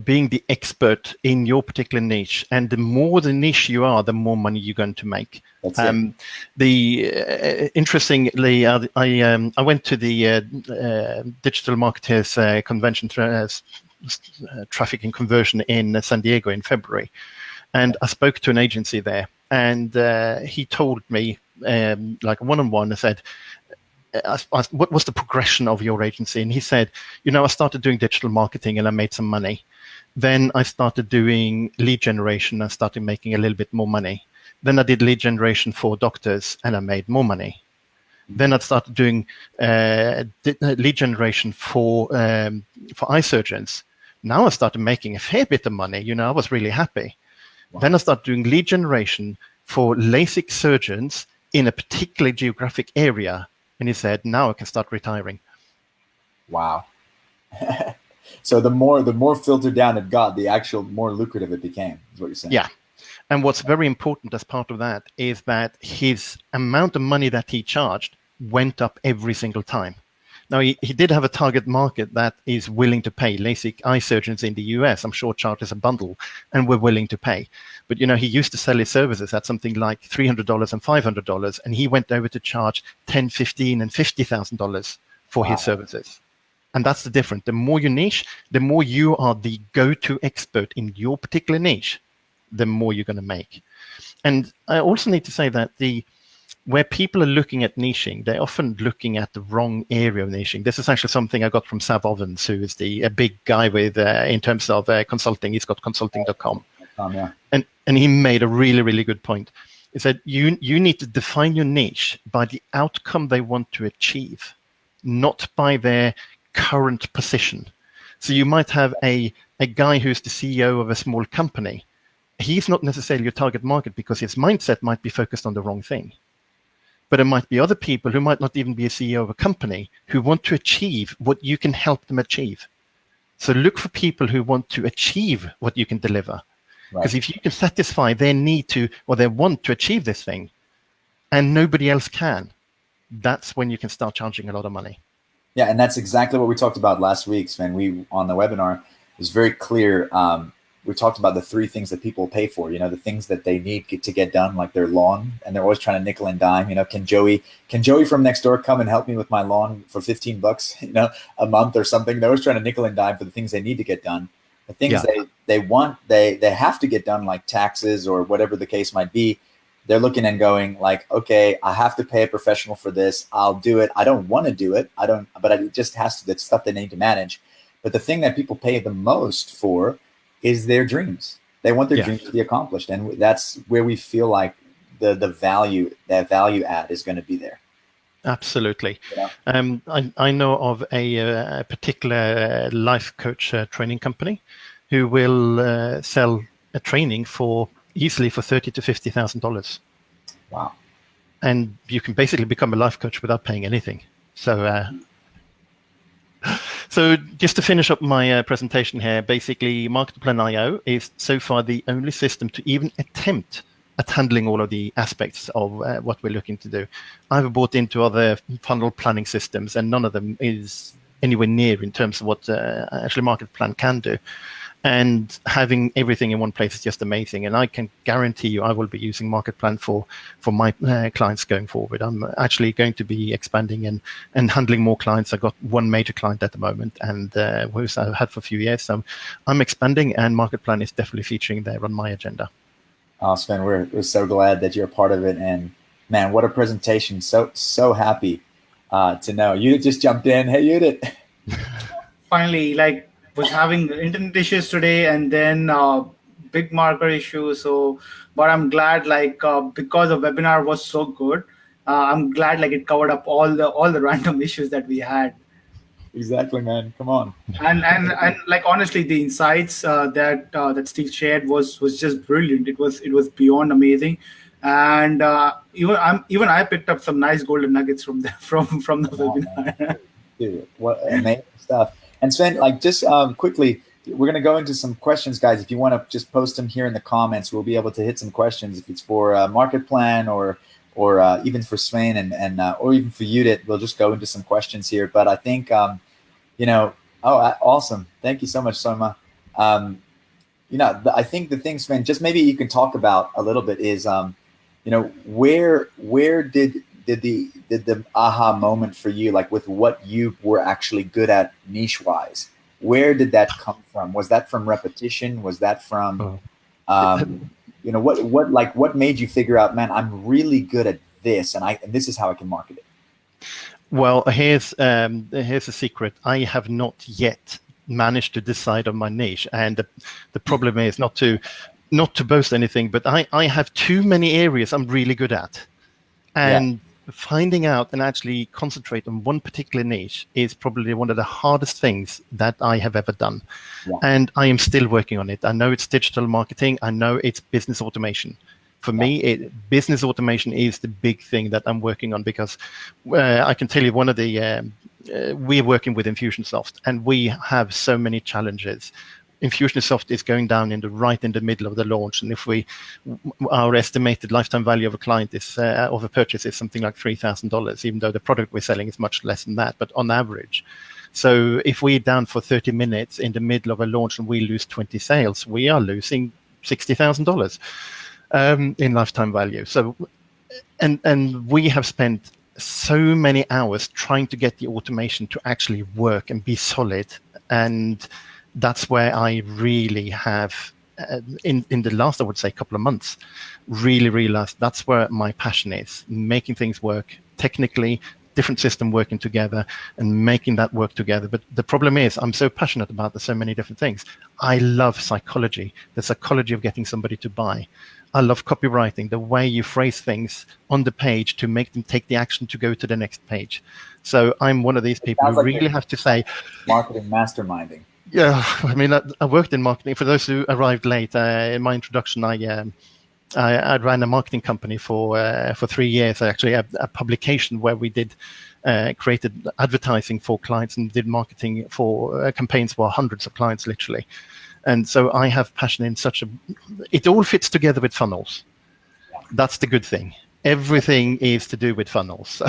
S2: Being the expert in your particular niche, and the more the niche you are, the more money you're going to make.
S1: That's it.
S2: Interestingly, I went to the Digital Marketers Convention, Traffic and Conversion in San Diego in February, and I spoke to an agency there, and he told me, like one-on-one, I said, what was the progression of your agency? And he said, I started doing digital marketing and I made some money. Then I started doing lead generation and started making a little bit more money. Then I did lead generation for doctors and I made more money. Then I started doing lead generation for eye surgeons. Now I started making a fair bit of money. I was really happy. Wow. Then I started doing lead generation for LASIK surgeons in a particular geographic area. And he said, now I can start retiring.
S1: Wow. So the more filtered down it got, the actual more lucrative it became, is what you're saying.
S2: Yeah. And what's very important as part of that is that his amount of money that he charged went up every single time. Now, he did have a target market that is willing to pay. LASIK eye surgeons in the US, I'm sure, charges a bundle and we're willing to pay. But, he used to sell his services at something like $300 and $500, and he went over to charge $10, $15, and $50,000 for his services. And that's the difference. The more you niche, the more you are the go-to expert in your particular niche, the more you're going to make. And I also need to say that where people are looking at niching, they're often looking at the wrong area of niching. This is actually something I got from Sav Ovens, who is a big guy with in terms of consulting. He's got consulting.com.
S1: Yeah.
S2: And he made a really, really good point. He said, you need to define your niche by the outcome they want to achieve, not by their current position. So you might have a guy who's the CEO of a small company. He's not necessarily your target market because his mindset might be focused on the wrong thing. But there might be other people who might not even be a CEO of a company who want to achieve what you can help them achieve. So look for people who want to achieve what you can deliver. Because if you can satisfy their need to, or their want to achieve this thing, and nobody else can, that's when you can start charging a lot of money.
S1: Yeah, and that's exactly what we talked about last week, Sven. On the webinar, it was very clear. We talked about the three things that people pay for, the things that they need to get done, like their lawn, and they're always trying to nickel and dime. Can Joey from next door come and help me with my lawn for $15, a month or something? They're always trying to nickel and dime for the things they need to get done. The things they want, they have to get done, like taxes or whatever the case might be. They're looking and going like, okay, I have to pay a professional for this. I'll do it. I don't want to do it. But it just has to, that's stuff they need to manage. But the thing that people pay the most for is their dreams. They want their dreams to be accomplished. And that's where we feel like the value add is going to be there.
S2: Absolutely.
S1: Yeah.
S2: I know of a particular life coach training company who will sell a training easily for $30,000 to $50,000.
S1: Wow.
S2: And you can basically become a life coach without paying anything. So just to finish up my presentation here, basically MarketPlan.io is so far the only system to even attempt at handling all of the aspects of what we're looking to do. I've bought into other funnel planning systems, and none of them is anywhere near in terms of what actually MarketPlan can do. And having everything in one place is just amazing. And I can guarantee you I will be using MarketPlan for my clients going forward. I'm actually going to be expanding and handling more clients. I've got one major client at the moment, and which I've had for a few years. So I'm expanding, and MarketPlan is definitely featuring there on my agenda.
S1: Oh, Sven, we're so glad that you're a part of it. And man, what a presentation. So happy to know. Judith just jumped in. Hey, Judith.
S3: Finally, was having internet issues today, and then big marker issue. But I'm glad, because the webinar was so good, I'm glad it covered up all the random issues that we had.
S1: Exactly, man. Come on.
S3: And like honestly, the insights that Steve shared was just brilliant. It was beyond amazing, and even I picked up some nice golden nuggets from the from the
S1: Come on, man.
S3: webinar.
S1: Dude, what amazing stuff. And Sven, like just quickly, we're going to go into some questions, guys. If you want to just post them here in the comments, we'll be able to hit some questions. If it's for MarketPlan or even for Svein and or even for Judith, we'll just go into some questions here. But I think, awesome. Thank you so much, Soma. I think the thing, Sven, just maybe you can talk about a little bit is, where did the aha moment for you, like with what you were actually good at niche wise? Where did that come from? Was that from repetition? Was that from, what made you figure out, man, I'm really good at this, and this is how I can market it?
S2: Well, here's a secret. I have not yet managed to decide on my niche, and the problem is not to boast anything, but I have too many areas I'm really good at, and finding out and actually concentrate on one particular niche is probably one of the hardest things that I have ever done. Yeah. And I am still working on it. I know it's digital marketing. I know it's business automation. For me, business automation is the big thing that I'm working on, because I can tell you one of the, we're working with Infusionsoft, and we have so many challenges. Infusionsoft is going down right in the middle of the launch, and if our estimated lifetime value of a client of a purchase is something like $3,000, even though the product we're selling is much less than that, but on average. So if we're down for 30 minutes in the middle of a launch and we lose 20 sales, we are losing $60,000 in lifetime value. So, and we have spent so many hours trying to get the automation to actually work and be solid, and that's where I really have, in the last, I would say, couple of months, really realized that's where my passion is, making things work technically, different system working together and making that work together. But the problem is I'm so passionate about so many different things. I love psychology, the psychology of getting somebody to buy. I love copywriting, the way you phrase things on the page to make them take the action to go to the next page. So I'm one of these people who really have to say...
S1: Marketing masterminding.
S2: Yeah, I mean, I worked in marketing. For those who arrived late, in my introduction, I ran a marketing company for 3 years. Actually, a publication where we created advertising for clients and did marketing for campaigns for hundreds of clients, literally. And so I have passion in it all fits together with funnels. That's the good thing. Everything is to do with funnels.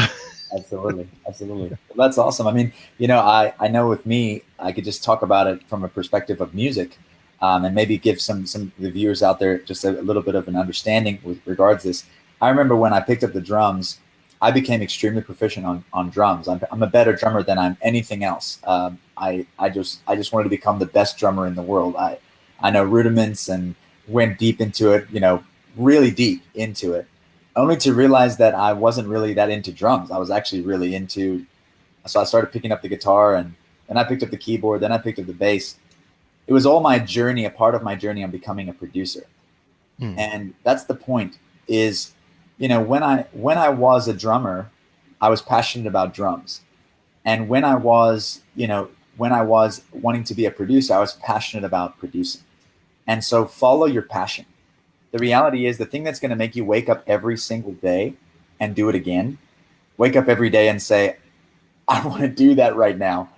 S1: Absolutely. Well, that's awesome. I mean, I know with me, I could just talk about it from a perspective of music, and maybe give some of the viewers out there just a little bit of an understanding with regards to this. I remember when I picked up the drums, I became extremely proficient on drums. I'm a better drummer than I'm anything else. I just wanted to become the best drummer in the world. I know rudiments and went deep into it, really deep into it, only to realize that I wasn't really that into drums. I was actually really so I started picking up the guitar, and then I picked up the keyboard, then I picked up the bass. It was all my journey, a part of my journey on becoming a producer. And that's the point is, when I was a drummer, I was passionate about drums. And when I was wanting to be a producer, I was passionate about producing. And so follow your passion. The reality is the thing that's going to make you wake up every single day and do it again, wake up every day and say, I want to do that right now,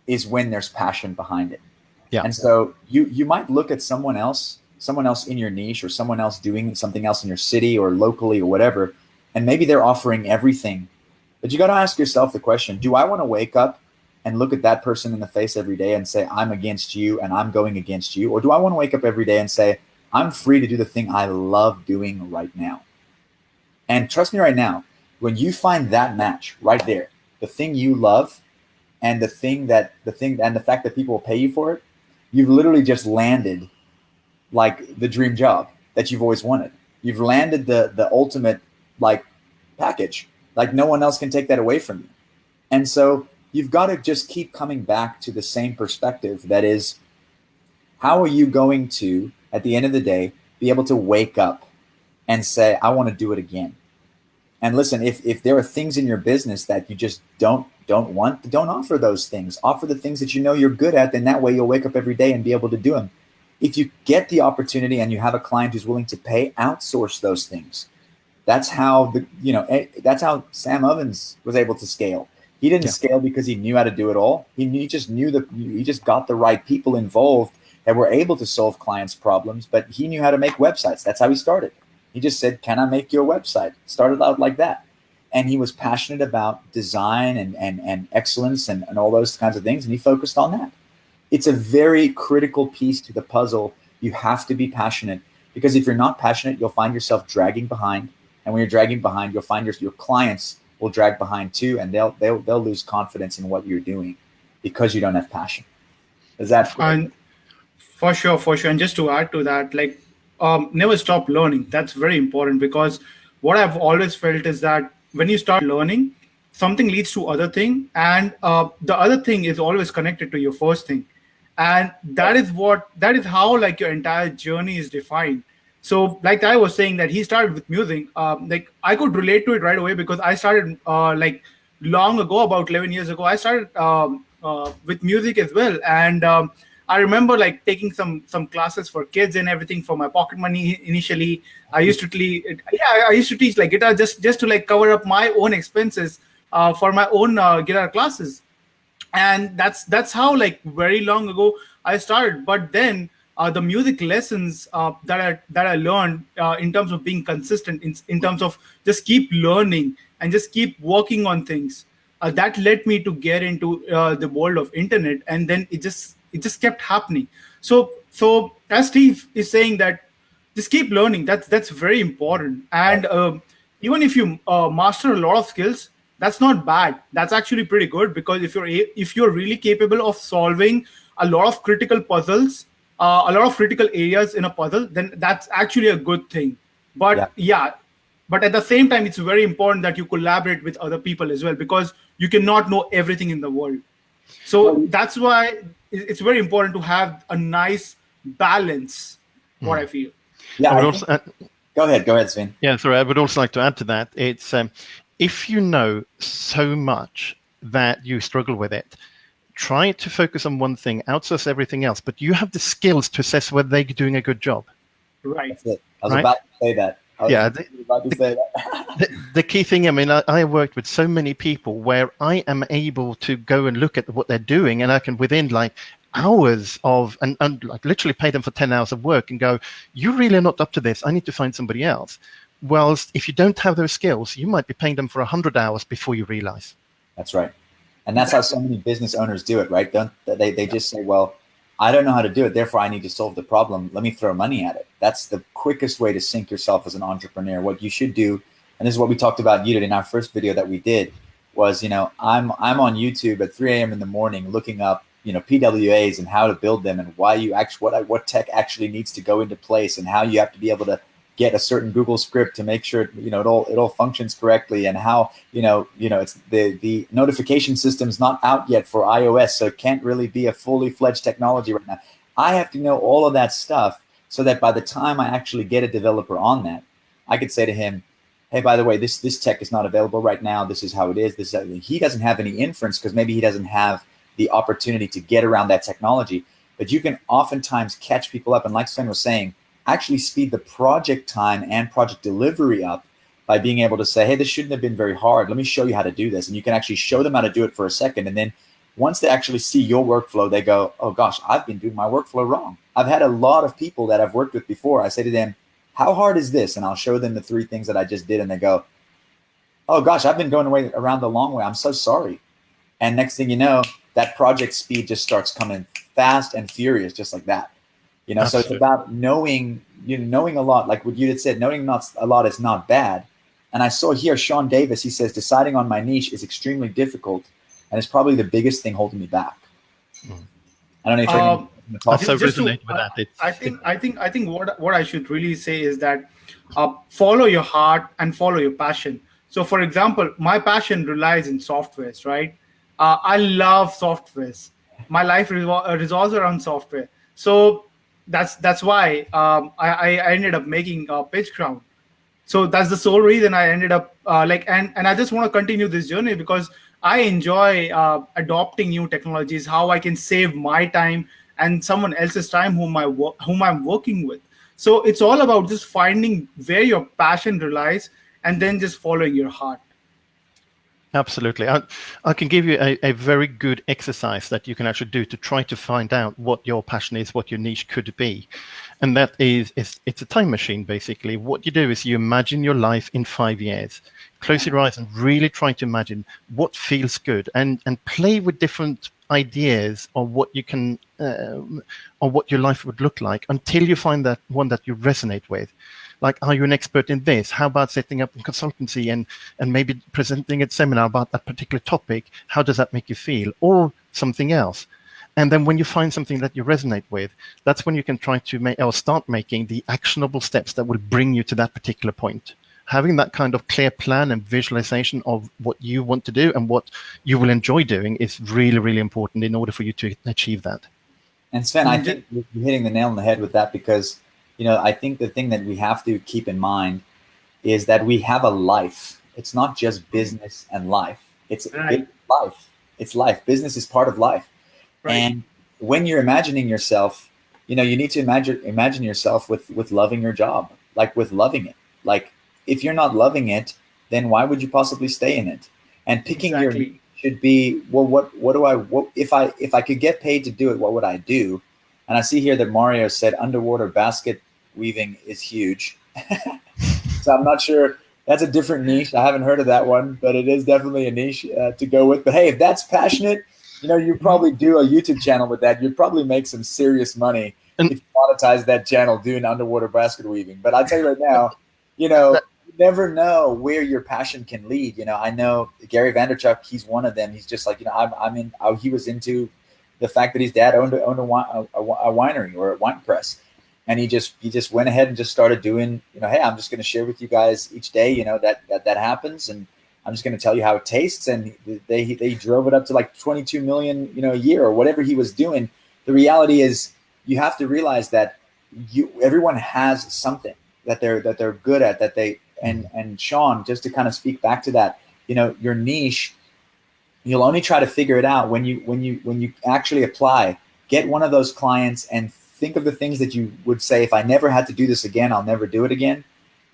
S1: is when there's passion behind it. Yeah. And so you might look at someone else in your niche, or someone else doing something else in your city or locally or whatever, and maybe they're offering everything. But you got to ask yourself the question, do I want to wake up and look at that person in the face every day and say, I'm against you and I'm going against you? Or do I want to wake up every day and say, I'm free to do the thing I love doing right now? And trust me right now, when you find that match right there, the thing you love and the fact that people will pay you for it, you've literally just landed like the dream job that you've always wanted. You've landed the ultimate package. Like no one else can take that away from you. And so you've got to just keep coming back to the same perspective. That is, how are you going to, at the end of the day, be able to wake up and say, I want to do it again? And listen, if there are things in your business that you just don't don't offer those things. Offer the things that you know you're good at. Then that way you'll wake up every day and be able to do them. If you get the opportunity and you have a client who's willing to pay, outsource those things. That's how that's how Sam Ovens was able to scale. He didn't scale because he knew how to do it all. He just got the right people involved that were able to solve clients' problems, but he knew how to make websites. That's how he started. He just said, "Can I make your website?" Started out like that. And he was passionate about design and excellence and all those kinds of things, and he focused on that. It's a very critical piece to the puzzle. You have to be passionate, because if you're not passionate, you'll find yourself dragging behind. And when you're dragging behind, you'll find your clients will drag behind too, and they'll lose confidence in what you're doing because you don't have passion. Is that
S3: and for sure? And just to add to that, never stop learning. That's very important, because what I've always felt is that when you start learning, something leads to other thing, and the other thing is always connected to your first thing, and that is how your entire journey is defined. So like I was saying, that he started with music. I could relate to it right away, because I started long ago, about 11 years ago. I started with music as well, and I remember taking some classes for kids and everything for my pocket money initially. I used to teach guitar just to cover up my own expenses for my own guitar classes, and that's how very long ago I started. But then the music lessons that I learned in terms of being consistent, in terms of just keep learning and just keep working on things, that led me to get into the world of internet, and then it just kept happening. So as Steve is saying, that just keep learning. That's very important. And even if you master a lot of skills, that's not bad. That's actually pretty good, because if you're really capable of solving a lot of critical puzzles, a lot of critical areas in a puzzle, then that's actually a good thing. But but at the same time, it's very important that you collaborate with other people as well, because you cannot know everything in the world. So that's why it's very important to have a nice balance, what I feel.
S1: Yeah. Go ahead, Svein.
S2: Yeah, sorry. I would also like to add to that. It's if you know so much that you struggle with it, try to focus on one thing, outsource everything else, but you have the skills to assess whether they're doing a good job.
S3: Right.
S1: That's it. I was about to say that.
S2: The key thing, I mean, I worked with so many people where I am able to go and look at what they're doing, and I can within hours of, and literally pay them for 10 hours of work and go, you're really not up to this. I need to find somebody else. Whilst if you don't have those skills, you might be paying them for 100 hours before you realize.
S1: That's right. And that's how so many business owners do it, right? They just say, well, I don't know how to do it, therefore I need to solve the problem. Let me throw money at it. That's the quickest way to sink yourself as an entrepreneur. What you should do, and this is what we talked about in our first video that we did, was, I'm on YouTube at 3 a.m. in the morning looking up, PWAs and how to build them, and why you actually what tech actually needs to go into place, and how you have to be able to get a certain Google script to make sure it all functions correctly, and how it's the notification system's not out yet for iOS, so it can't really be a fully fledged technology right now. I have to know all of that stuff so that by the time I actually get a developer on that, I could say to him, hey, by the way, this tech is not available right now. This is how it is. He doesn't have any inference because maybe he doesn't have the opportunity to get around that technology. But you can oftentimes catch people up, and like Sven was saying, actually speed the project time and project delivery up by being able to say, hey, this shouldn't have been very hard. Let me show you how to do this. And you can actually show them how to do it for a second. And then once they actually see your workflow, they go, oh gosh, I've been doing my workflow wrong. I've had a lot of people that I've worked with before. I say to them, how hard is this? And I'll show them the 3 things that I just did. And they go, oh gosh, I've been going around the long way. I'm so sorry. And next thing you know, that project speed just starts coming fast and furious, just like that. So it's about knowing a lot, like what you had said, knowing a lot is not bad. And I saw here, Sean Davis, he says, deciding on my niche is extremely difficult, and it's probably the biggest thing holding me back. I don't know if you're going to talk.
S2: So resonate with that.
S3: I think what I should really say is that follow your heart and follow your passion. So for example, my passion relies in softwares, right? I love softwares. My life revolves around software. So that's why I ended up making PitchGround. So that's the sole reason I ended up and I just want to continue this journey, because I enjoy adopting new technologies, how I can save my time and someone else's time whom I'm working with. So it's all about just finding where your passion relies and then just following your heart.
S2: Absolutely. I can give you a very good exercise that you can actually do to try to find out what your passion is, what your niche could be. And that is it's a time machine, basically. What you do is you imagine your life in 5 years. Close your eyes and really try to imagine what feels good, and play with different ideas of what you can, or what your life would look like, until you find that one that you resonate with. Like, are you an expert in this? How about setting up a consultancy and maybe presenting a seminar about that particular topic? How does that make you feel? Or something else. And then when you find something that you resonate with, that's when you can try to make or start making the actionable steps that will bring you to that particular point. Having that kind of clear plan and visualization of what you want to do and what you will enjoy doing is really, really important in order for you to achieve that.
S1: And Sven, I think you're hitting the nail on the head with that, because I think the thing that we have to keep in mind is that we have a life. It's not just business and life. It's life. It's life. Business is part of life. Right. And when you're imagining yourself, you need to imagine yourself with loving your job, like with loving it. Like, if you're not loving it, then why would you possibly stay in it? And picking your should be, well, what if I could get paid to do it, what would I do? And I see here that Mario said underwater basket weaving is huge. So I'm not sure. That's a different niche. I haven't heard of that one, but it is definitely a niche to go with. But hey, if that's passionate, you probably do a YouTube channel with that. You'd probably make some serious money if you monetize that channel doing underwater basket weaving. But I'll tell you right now, you never know where your passion can lead. I know Gary Vaynerchuk, he's one of them. He's just like, he was into the fact that his dad owned a winery or a wine press. And he just went ahead and just started doing, hey, I'm just going to share with you guys each day, that happens. And I'm just going to tell you how it tastes. And they drove it up to like 22 million, a year or whatever he was doing. The reality is you have to realize that everyone has something that they're good at, and Sean, just to kind of speak back to that, your niche, you'll only try to figure it out when you actually apply. Get one of those clients and think of the things that you would say, if I never had to do this again, I'll never do it again.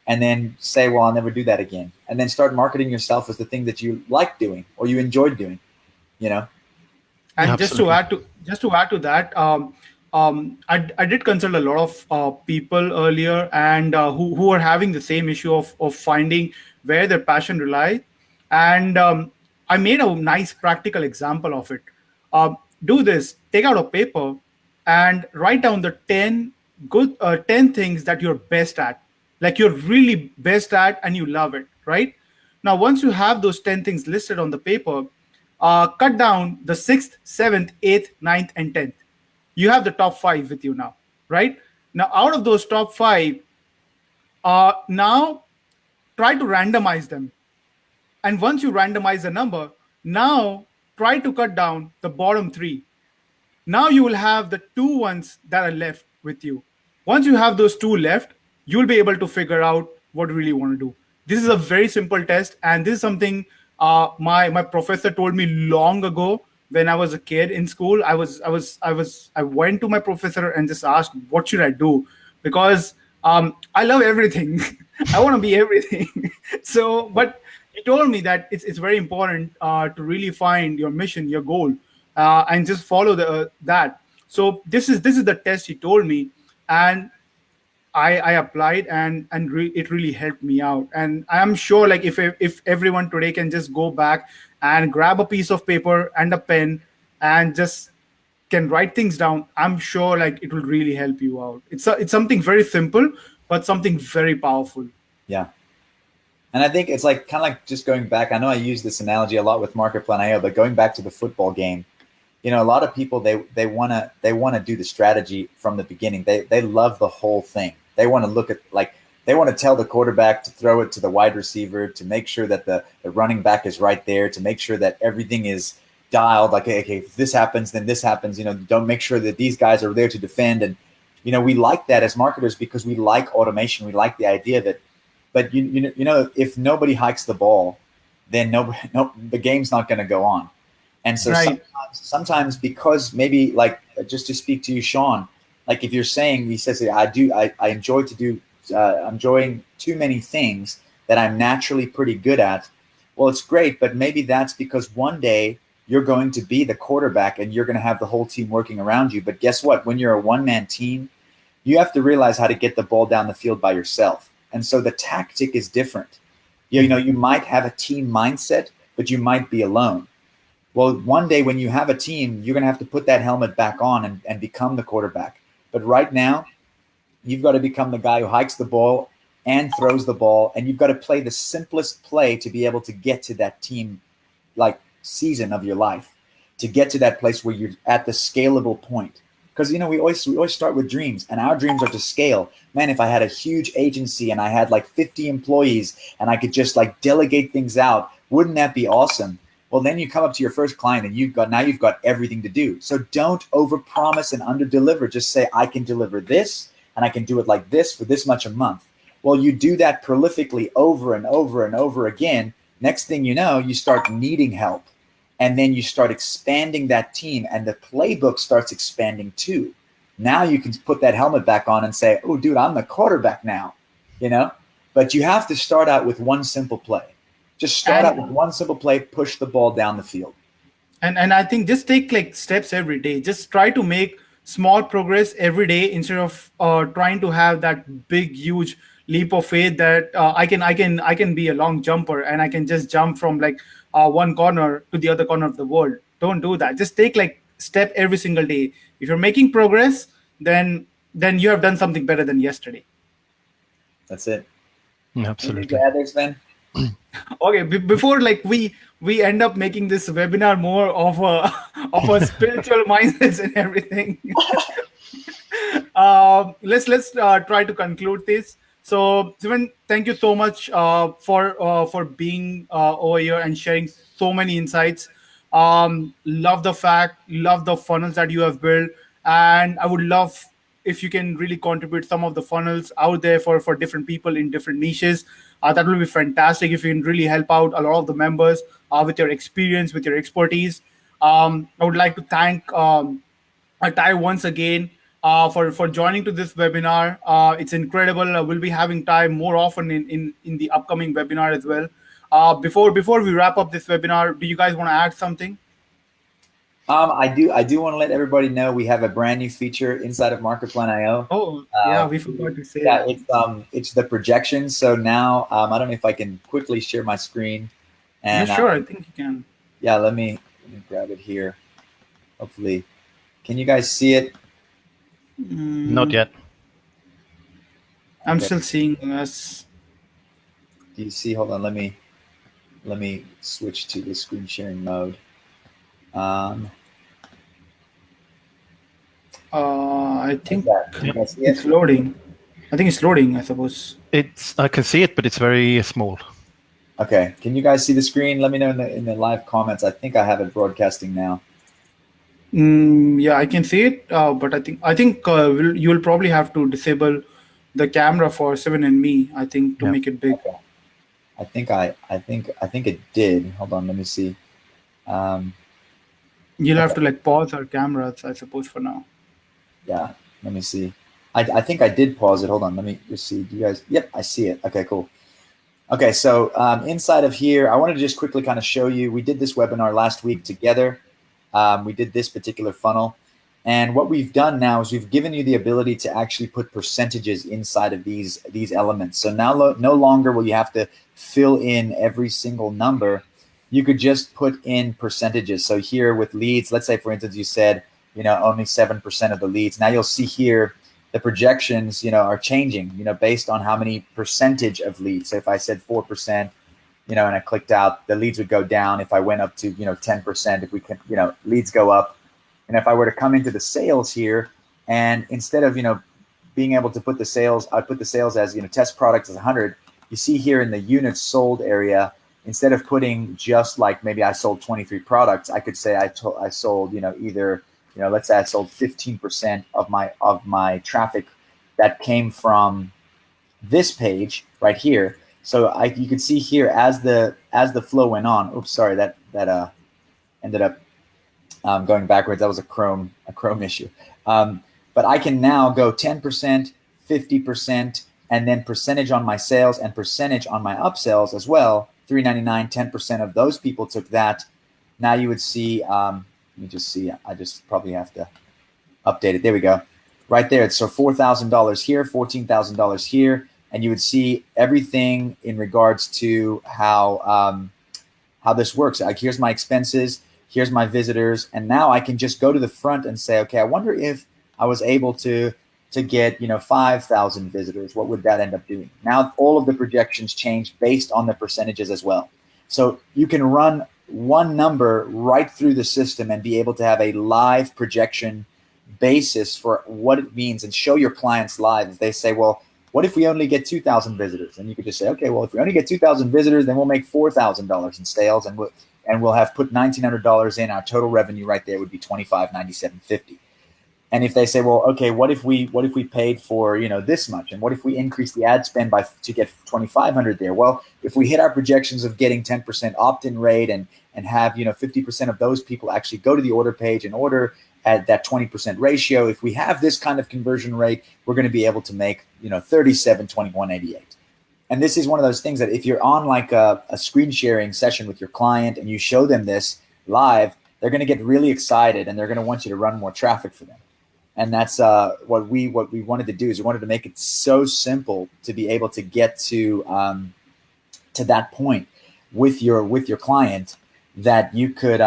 S1: And then say, well, I'll never do that again. And then start marketing yourself as the thing that you like doing or you enjoyed doing, And
S3: just to add to that, I did consult a lot of people earlier, and who are having the same issue of finding where their passion relies. And I made a nice practical example of it. Do this: take out a paper and write down the 10 things that you're best at, like you're really best at and you love it, right? Now, once you have those 10 things listed on the paper, cut down the 6th, 7th, 8th, 9th, and 10th. You have the top 5 with you now, right? Now, out of those top 5, now try to randomize them. And once you randomize the number, now try to cut down the bottom 3. Now you will have the 2 ones that are left with you. Once you have those 2 left, you'll be able to figure out what you really want to do. This is a very simple test, and this is something my professor told me long ago when I was a kid in school. I went to my professor and just asked, what should I do? Because I love everything. I want to be everything. But he told me that it's very important to really find your mission, your goal, and just follow that. So this is the test he told me, and I applied, and it really helped me out. And I'm sure, like, if everyone today can just go back and grab a piece of paper and a pen and just can write things down, I'm sure like it will really help you out. It's something very simple, but something very powerful.
S1: Yeah. And I think it's like kind of like just going back. I know I use this analogy a lot with MarketPlan.io, but going back to the football game, a lot of people, they want to do the strategy from the beginning. They love the whole thing. They want to look at, like, they want to tell the quarterback to throw it to the wide receiver, to make sure that the running back is right there, to make sure that everything is dialed. Like, okay, if this happens, then this happens. Don't make sure that these guys are there to defend. And we like that as marketers because we like automation. We like the idea of it. But if nobody hikes the ball, then the game's not going to go on. And so
S3: Right.
S1: sometimes because maybe like just to speak to you, Sean, like if you're saying, he says, I enjoy I'm enjoying too many things that I'm naturally pretty good at. Well, it's great, but maybe that's because one day you're going to be the quarterback and you're going to have the whole team working around you. But guess what? When you're a one-man team, you have to realize how to get the ball down the field by yourself. And so the tactic is different. You know, you might have a team mindset, but you might be alone. Well, one day when you have a team, you're going to have to put that helmet back on and become the quarterback. But right now, you've got to become the guy who hikes the ball and throws the ball, and you've got to play the simplest play to be able to get to that team like season of your life, to get to that place where you're at the scalable point. Because, you know, we always start with dreams, and our dreams are to scale. Man, if I had a huge agency and I had like 50 employees and I could just like delegate things out, wouldn't that be awesome? Well, then you come up to your first client and you've got everything to do. So don't overpromise and underdeliver. Just say, I can deliver this and I can do it like this for this much a month. Well, you do that prolifically over and over and over again. Next thing you know, you start needing help. And then you start expanding that team, and the playbook starts expanding too. Now you can put that helmet back on and say, oh, dude, I'm the quarterback now, you know? But you have to start out with one simple play. Just start out with one simple play, push the ball down the field.
S3: And I think just take like steps every day. Just try to make small progress every day instead of trying to have that big, huge leap of faith that I can be a long jumper and I can just jump from like one corner to the other corner of the world. Don't do that. Just take like step every single day. If you're making progress, then you have done something better than yesterday.
S1: That's it.
S2: Absolutely.
S1: Anything to add there, Sven?
S3: Okay, before like we end up making this webinar more of a spiritual mindset and everything. Let's try to conclude this. So, Svein, thank you so much for being over here and sharing so many insights. Love the funnels that you have built, and I would love if you can really contribute some of the funnels out there for different people in different niches. That will be fantastic if you can really help out a lot of the members with your experience, with your expertise. I would like to thank Ty once again for joining to this webinar. It's incredible. We'll be having Ty more often in the upcoming webinar as well. Before we wrap up this webinar, do you guys want to add something?
S1: I do want to let everybody know we have a brand new feature inside of MarketPlan.io.
S3: Oh, yeah, we forgot to say.
S1: Yeah, it's the projections. So now I don't know if I can quickly share my screen. And
S3: yeah, sure, I think you can.
S1: Yeah, let me grab it here. Hopefully, can you guys see it?
S2: Not yet.
S3: I'm still seeing us.
S1: Do you see? Hold on, let me switch to the screen sharing mode.
S3: I think
S1: it's
S3: loading. I think it's loading, I suppose.
S2: I can see it, but it's very small.
S1: Okay. Can you guys see the screen? Let me know in the live comments. I think I have it broadcasting now.
S3: Yeah, I can see it, but I think you will probably have to disable the camera for Svein and me. I think to make it big.
S1: Okay. I think it did. Hold on, let me see.
S3: You'll have to like pause our cameras, I suppose, for now.
S1: Yeah, let me see. I think I did pause it. Hold on, let me just see. Do you guys? Yep, I see it. Okay, cool. Okay, so inside of here, I wanted to just quickly kind of show you. We did this webinar last week together. We did this particular funnel. And what we've done now is we've given you the ability to actually put percentages inside of these elements. So now no longer will you have to fill in every single number. You could just put in percentages. So here with leads, let's say, for instance, you said, only 7% of the leads. Now you'll see here the projections, are changing, based on how many percentage of leads. So if I said 4%, and I clicked out, the leads would go down. If I went up to, 10%, if we can, leads go up. And if I were to come into the sales here, and instead of, being able to put the sales, I put the sales as, test products as 100. You see here in the units sold area, instead of putting just like maybe I sold 23 products, I could say I sold, either, let's say I sold 15% of my traffic that came from this page right here. So you can see here as the flow went on. Oops, sorry, that ended up going backwards. That was a Chrome issue. But I can now go 10%, 50%, and then percentage on my sales and percentage on my upsells as well. $3.99, 10% of those people took that. Now you would see, let me just see, I just probably have to update it. There we go. Right there. So $4,000 here, $14,000 here. And you would see everything in regards to how this works. Like, here's my expenses, here's my visitors. And now I can just go to the front and say, okay, I wonder if I was able to get 5,000 visitors, what would that end up doing? Now all of the projections change based on the percentages as well. So you can run one number right through the system and be able to have a live projection basis for what it means and show your clients live. If they say, well, what if we only get 2,000 visitors? And you could just say, okay, well, if we only get 2,000 visitors, then we'll make $4,000 in sales, and we'll have put $1,900 in. Our total revenue right there would be $2,597.50. And if they say, well, okay, what if we paid for this much, and what if we increase the ad spend to get 2,500 there? Well, if we hit our projections of getting 10% opt-in rate and have 50% of those people actually go to the order page and order at that 20% ratio, if we have this kind of conversion rate, we're going to be able to make $37.21.88. And this is one of those things that if you're on like a screen sharing session with your client and you show them this live, they're going to get really excited and they're going to want you to run more traffic for them. And that's what we wanted to do, is we wanted to make it so simple to be able to get to that point with your client that you could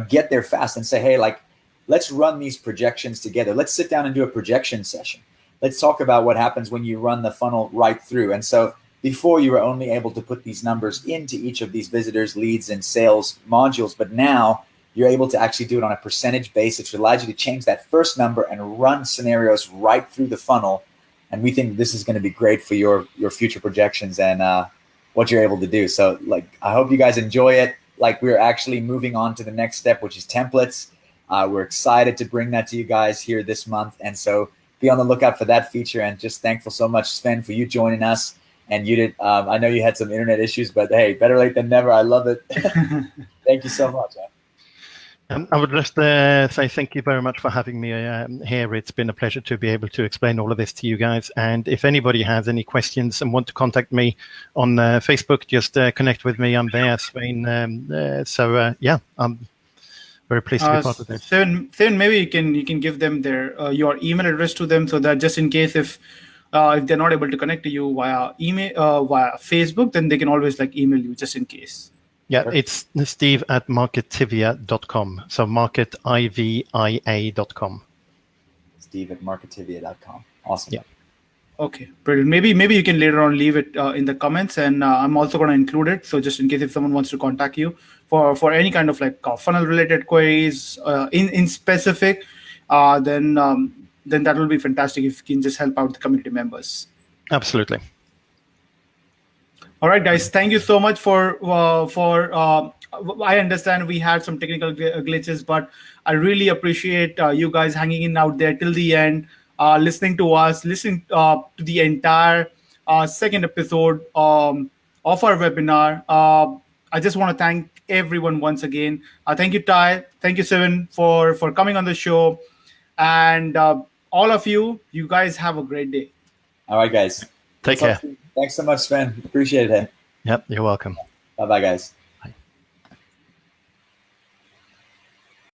S1: get there fast and say, hey, like, let's run these projections together. Let's sit down and do a projection session. Let's talk about what happens when you run the funnel right through. And so before, you were only able to put these numbers into each of these visitors, leads, and sales modules, but now you're able to actually do it on a percentage basis. It allows you to change that first number and run scenarios right through the funnel. And we think this is going to be great for your future projections and what you're able to do. So, like, I hope you guys enjoy it. Like, we're actually moving on to the next step, which is templates. We're excited to bring that to you guys here this month. And so be on the lookout for that feature. And just thankful so much, Sven, for you joining us. And you did. I know you had some internet issues, but hey, better late than never. I love it. Thank you so much.
S2: I would just say thank you very much for having me here. It's been a pleasure to be able to explain all of this to you guys. And if anybody has any questions and want to contact me on Facebook, just connect with me. I'm there, Svein. I'm very pleased to be part of this.
S3: Svein, maybe you can give them your email address to them, so that just in case if they're not able to connect to you via email, via Facebook, then they can always email you just in case.
S2: Yeah, it's steve@marketivia.com. So marketivia.com.
S1: Steve@marketivia.com. Awesome.
S2: Yeah.
S3: Okay, brilliant. Maybe you can later on leave it in the comments, and I'm also going to include it. So just in case if someone wants to contact you for any kind of funnel related queries in specific, then that will be fantastic if you can just help out the community members.
S2: Absolutely.
S3: All right, guys. Thank you so much for. I understand we had some technical glitches, but I really appreciate you guys hanging in out there till the end, listening to us, listening to the entire second episode of our webinar. I just want to thank everyone once again. Thank you, Ty. Thank you, Svein, for coming on the show, and all of you guys have a great day.
S1: All right, guys.
S2: Take care.
S1: Thanks so much, Sven. Appreciate it.
S2: Yep, you're welcome.
S1: Bye-bye, guys.